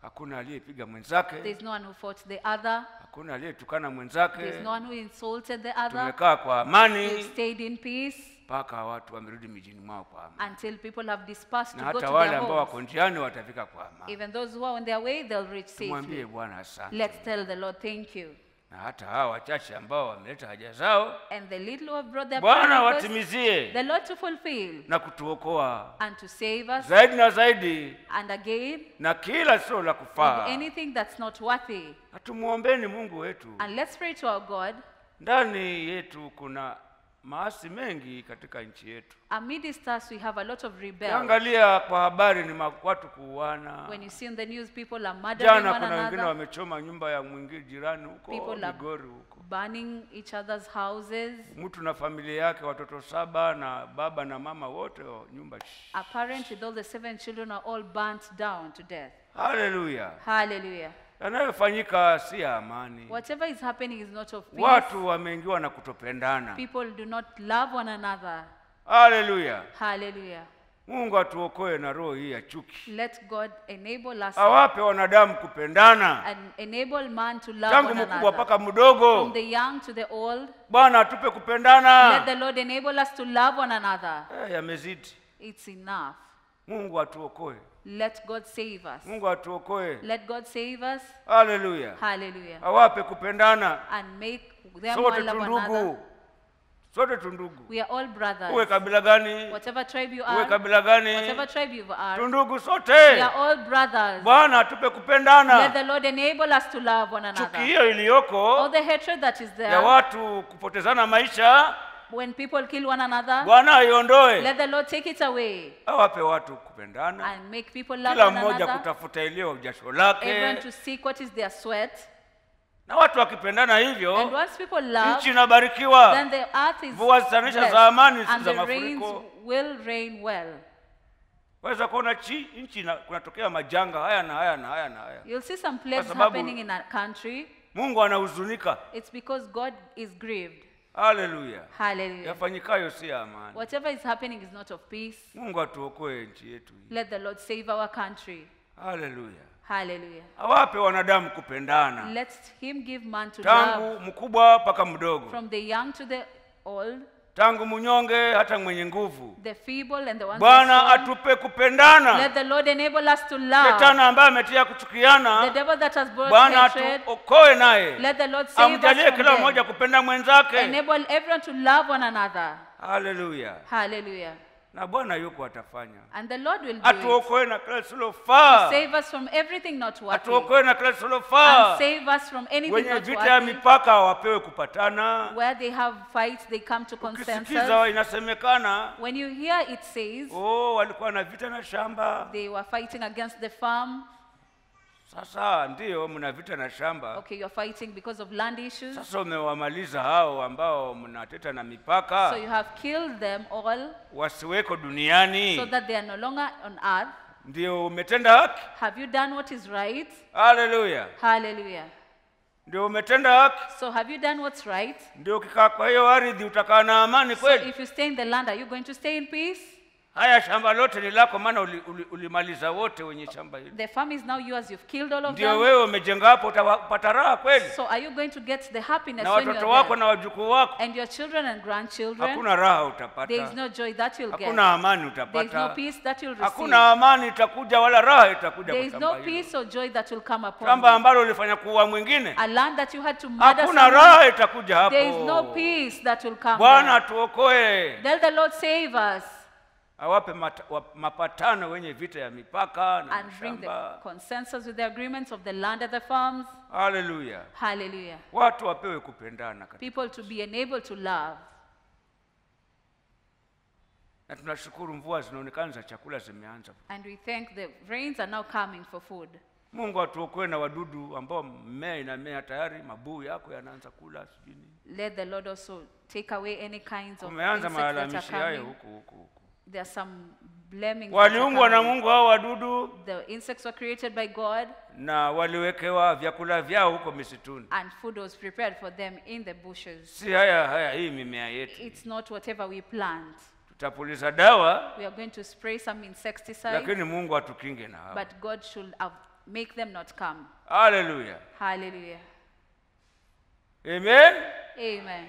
Hakuna aliyepiga mwenzake, There's no one who fought the other. hakuna aliyetukana mwenzake. There's no one who insulted the other. Tumekaa kwa We've amani stayed in peace mpaka watu wamerudi mijini mwao kwa amani, until people have dispersed na to go hata to wale their ambao homes. wako njiani watafika kwa amani. Even those who are on their way, they'll reach Tumwambie safely. Bwana asante. Let's tell the Lord thank you. Na hata hawa wachache ambao wameleta haja zao, And the little who have brought their Bwana prayer requests, watimizie the Lord to fulfill na kutuokoa and to save us. zaidi na zaidi And again, na kila sio la with kufaa. anything that's not worthy. Na tumuombeni Mungu wetu. And let's pray to our God. Ndani yetu kuna maasi mengi katika nchi yetu. Amidst us, we have a lot of rebellion. Angalia kwa habari ni watu kuuana. When you see in the news, people are murdering Jana one kuna wengine another, wamechoma nyumba ya mwingine jirani huko People are- Migori huko. burning each other's houses. Mtu na familia yake, watoto 7 na baba na mama wote nyumba. A parent with all the 7 children are all burnt down to death. Haleluya. Hallelujah. Yanayofanyika si ya amani. Whatever is happening is not of peace. Watu wameingiwa na kutopendana. People do not love one another. Haleluya. Hallelujah. Mungu atuokoe na roho hii ya chuki. Let God enable us Awape wanadamu kupendana. and enable man to love Tangu one mkubwa another. mpaka mdogo. From the young to the old, Bwana atupe let kupendana. the Lord enable us to love one another. Yamezidi. It's enough. Mungu atuokoe. Let God save us. Mungu atuokoe. Let God save us. Haleluya. Hallelujah. Awape kupendana. And make them Sote all love one another. tundugu. Sote tundugu. We are all brothers. Uwe kabila gani? Whatever tribe you Uwe are, kabila gani? whatever tribe you are, Tundugu we sote. are all brothers. Bwana atupe Let kupendana. the Lord enable us to love one Chuki another. hiyo All iliyoko the hatred that is ya there, watu kupotezana maisha, when people kill one another, Bwana aiondoe. let the Lord take it away Awape watu kupendana. and make people love Kila one mmoja another. kutafuta iliyo jasho Everyone lake. to seek what is their sweat. Na watu wakipendana And hivyo, once people love, nchi inabarikiwa. then the earth is Mvua zitaonyesha blessed za amani, si and za the rains mafuriko. will rain well. Waweza kuona nchi kunatokea majanga haya na haya na haya na haya. You'll see some plagues sababu- happening in a country. Mungu anahuzunika. It's because God is grieved. Haleluya. Hallelujah. Yafanyikayo si ya amani. Whatever is happening is not of peace. Mungu atuokoe nchi yetu hii. Let the Lord save our country. Haleluya. Hallelujah. Awape wanadamu kupendana. Let him give man to love, Tangu mkubwa mpaka mdogo. from the young to the old, Tangu mnyonge hata mwenye nguvu. the feeble and the ones Bwana that are strong. atupe kupendana. Let the Lord enable us to love. Shetani ambaye ametia The kuchukiana, devil that has brought Bwana hatred, atuokoe naye. let the Lord save us Amjalie from kila them. mmoja kupenda mwenzake. Enable everyone to love one another. Haleluya. Hallelujah. Na Bwana yuko atafanya. And the Lord will do it. Atuokoe na kila lisilofaa. Save us from everything not working. Atuokoe na kila lisilofaa. And save us from anything Wenye not vita ya working. mipaka wapewe kupatana. Where they have fights, they come to Ukisikiza consensus. inasemekana, When you hear it says, walikuwa na vita na shamba. they were fighting against the farm. Sasa ndio mna vita na shamba. Okay, you're fighting because of land issues. Sasa umewamaliza hao ambao mnateta na mipaka. So you have killed them all Wasiweko duniani. so that they are no longer on earth. Ndio umetenda haki. Have you done what is right? Hallelujah. Hallelujah. Ndio umetenda haki. So have you done what's right? Ndio ukikaa kwa hiyo ardhi utakaa na amani So kweli. if you stay in the land, are you going to stay in peace? Haya shamba lote ni lako maana ulimaliza wote wenye shamba hili. The farm is now yours. You've killed all of Ndio them. wewe umejenga hapo utapata raha kweli. So are you going to get the happiness Na when watoto you're wako there? na wajukuu wako. And your children and grandchildren? Hakuna raha There utapata. is no joy that you'll get. Hakuna amani There is utapata. no peace that you'll receive. Hakuna amani itakuja wala raha itakuja There kwa is shamba no hilo. peace or joy that will come upon Shamba you. ambalo ulifanya kuua mwingine. A land that you had to murder Hakuna someone. raha itakuja hapo. There is no peace that will come Bwana there. tuokoe. Let the Lord save us Awape mapatano wenye vita ya mipaka na and bring the shamba. consensus with the agreements of the land and the farms. Hallelujah. Hallelujah. Watu wapewe kupendana katika. People to be enabled to love. Na tunashukuru mvua zinaonekana za chakula zimeanza. And we thank the rains are now coming for food. Mungu atuokoe na wadudu ambao mmea inamea tayari, mabuu yako yanaanza kula sijui nini. Let the Lord also take away any kinds of Umeanza insects that malalamishi are hayo coming. huku. There are some blaming. Waliumbwa na Mungu hao wadudu The insects were created by God na waliwekewa vyakula vyao huko misituni. and food was prepared for them in the bushes. Si haya hii mimea yetu. It's not whatever we plant. Tutapuliza dawa We are going to spray some insecticide, lakini Mungu atukinge na hao. but God should make them not come. Hallelujah. Hallelujah. Amen. Amen.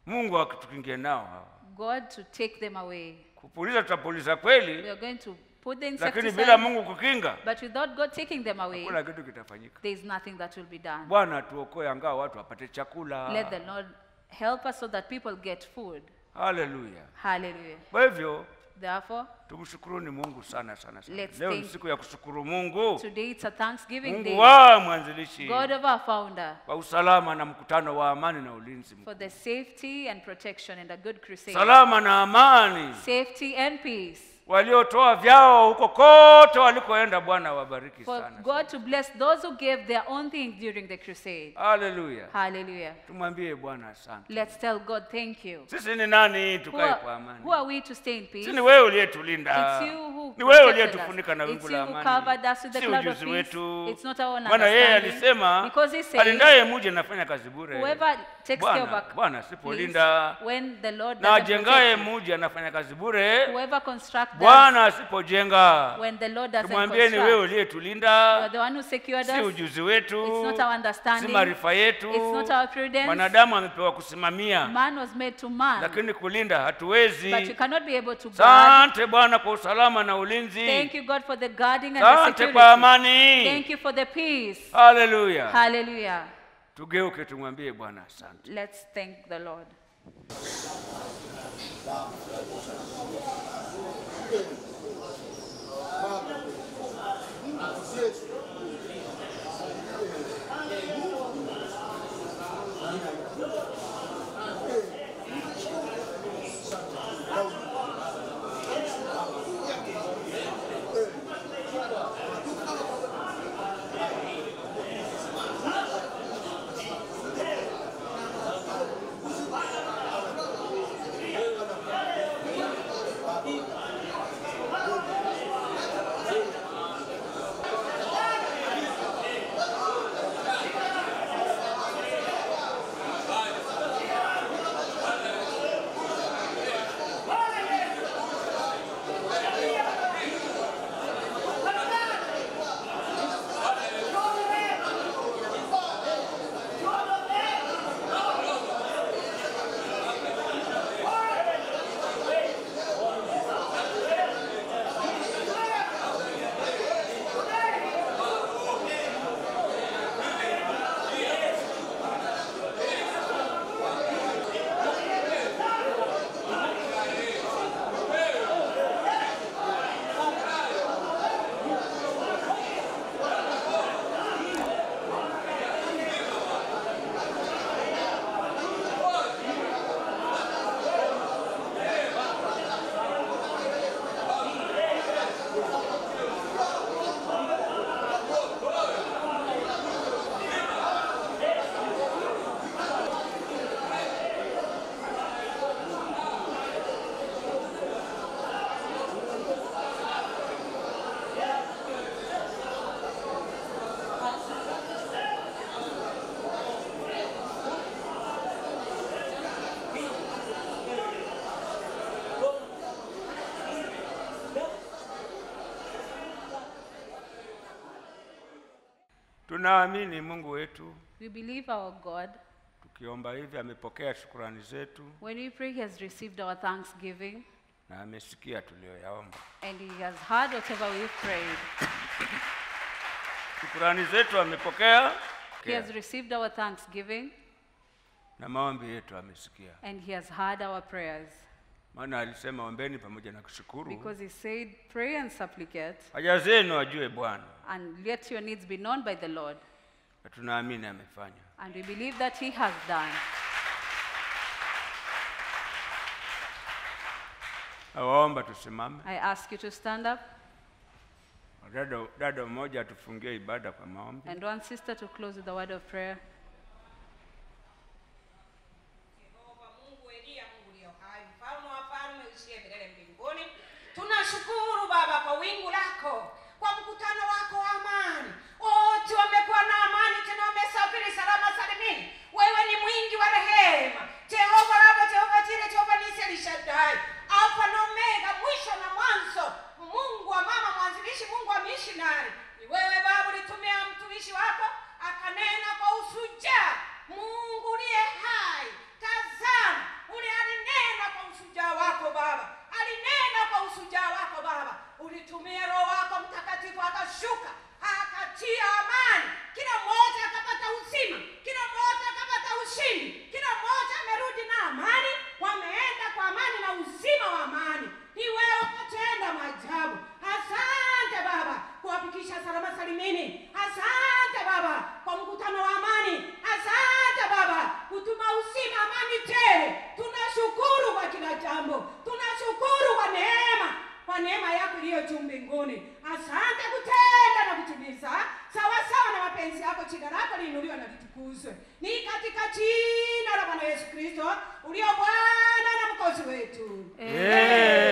Mungu atukinge nao hao. God to take them away. Kupuliza tutapuliza We kweli, are going to put the lakini bila insecticide, Mungu kukinga but without God taking them away, hakuna kitu kitafanyika. there is nothing that will be done. Bwana tuokoe angao watu wapate chakula. Let the Lord help us so that people get food. Hallelujah. Hallelujah. Kwa hivyo Therefore, tumshukuruni Mungu sana. Let's Leo ni thank- siku ya kushukuru Mungu. today it's a Thanksgiving Mungu day. wa mwanzilishi God of our founder, kwa usalama na mkutano wa amani na ulinzi mkuu. for the safety and protection and a good crusade. Salama na amani. Safety and peace. Waliotoa vyao huko kote walikoenda, Bwana wabariki For sana. God to bless those who gave their own thing during the crusade. Hallelujah. Hallelujah. Tumwambie Bwana asante. Let's tell God thank you. Sisi ni nani Who tukae kwa are, amani? who are we to stay in peace? Sisi ni wewe uliyetulinda. It's you who Ni wewe protected uliyetufunika na us. wingu It's la you who amani. covered us with the Si cloud of ujuzi peace. wetu. It's not our own Maana yeye understanding. alisema Because he said, alindaye muje nafanya kazi bure. whoever takes care of Bwana a asipolinda peace, when the Lord na doesn't ajengaye protect you, muje anafanya kazi bure. whoever constructs them, Bwana asipojenga, when the Lord doesn't tumwambie ni wewe construct, you are uliyetulinda. the one who secured Si us. ujuzi wetu, It's not our understanding. si maarifa yetu. It's not our prudence. Mwanadamu amepewa kusimamia, Man was made to man, lakini kulinda hatuwezi. but you cannot be able to guard. Asante Bwana kwa usalama na ulinzi. Thank you, God, for the guarding and the Asante security. kwa amani. Thank you for the peace. Hallelujah. Hallelujah. Tugeuke tumwambie Bwana asante. Let's thank the Lord. Tunaamini Mungu wetu. We believe our God. Tukiomba hivi amepokea shukrani zetu When we pray, He has received our thanksgiving, na amesikia tulioyaomba. and He has heard whatever we've prayed. Shukrani zetu amepokea. He has received our thanksgiving, Na maombi yetu amesikia. and He has heard our prayers. Maana alisema ombeni pamoja na kushukuru. Because He said, pray and supplicate, Haja zenu ajue Bwana. and let your needs be known by the Lord. Na tunaamini amefanya. And we believe that He has done. Nawaomba tusimame. I ask you to stand up, Dada mmoja atufungie ibada kwa maombi. and one sister to close with the word of prayer. Tunashukuru Baba kwa wingu lako, kwa mkutano wako wa amani. Wote wamekuwa na amani, tena wamesafiri salama salimini. Wewe ni mwingi wa rehema, Jehova Rafa, Jehova Jire, Jehova Nisi, Elishadai, Alfa na Omega, mwisho na mwanzo, Mungu wa mama mwanzilishi, Mungu wa missionary. Ni wewe Baba ulitumia mtumishi wako akanena kwa usujaa. Mungu uliye hai, tazama ule alinena kwa usujaa wako Baba, alinena kwa usujaa wako Baba. Ulitumia Roho wako Mtakatifu akashuka, akatia amani, kila mmoja akapata uzima, kila mmoja akapata ushindi, kila mmoja amerudi na amani, wameenda kwa amani na uzima wa amani. Ni wewe ukatenda maajabu. Asante Baba kuwafikisha salama salimini. Asante Baba kwa mkutano wa amani. Asante Baba kutuma uzima, amani tele. Tunashukuru kwa kila jambo, tunashukuru kwa neema yako iliyo juu mbinguni. Asante kutenda na kutimiza sawa sawa na mapenzi yako. Jina lako liinuliwe na litukuzwe. Ni katika jina la Bwana Yesu Kristo ulio Bwana na Mwokozi wetu. Amen.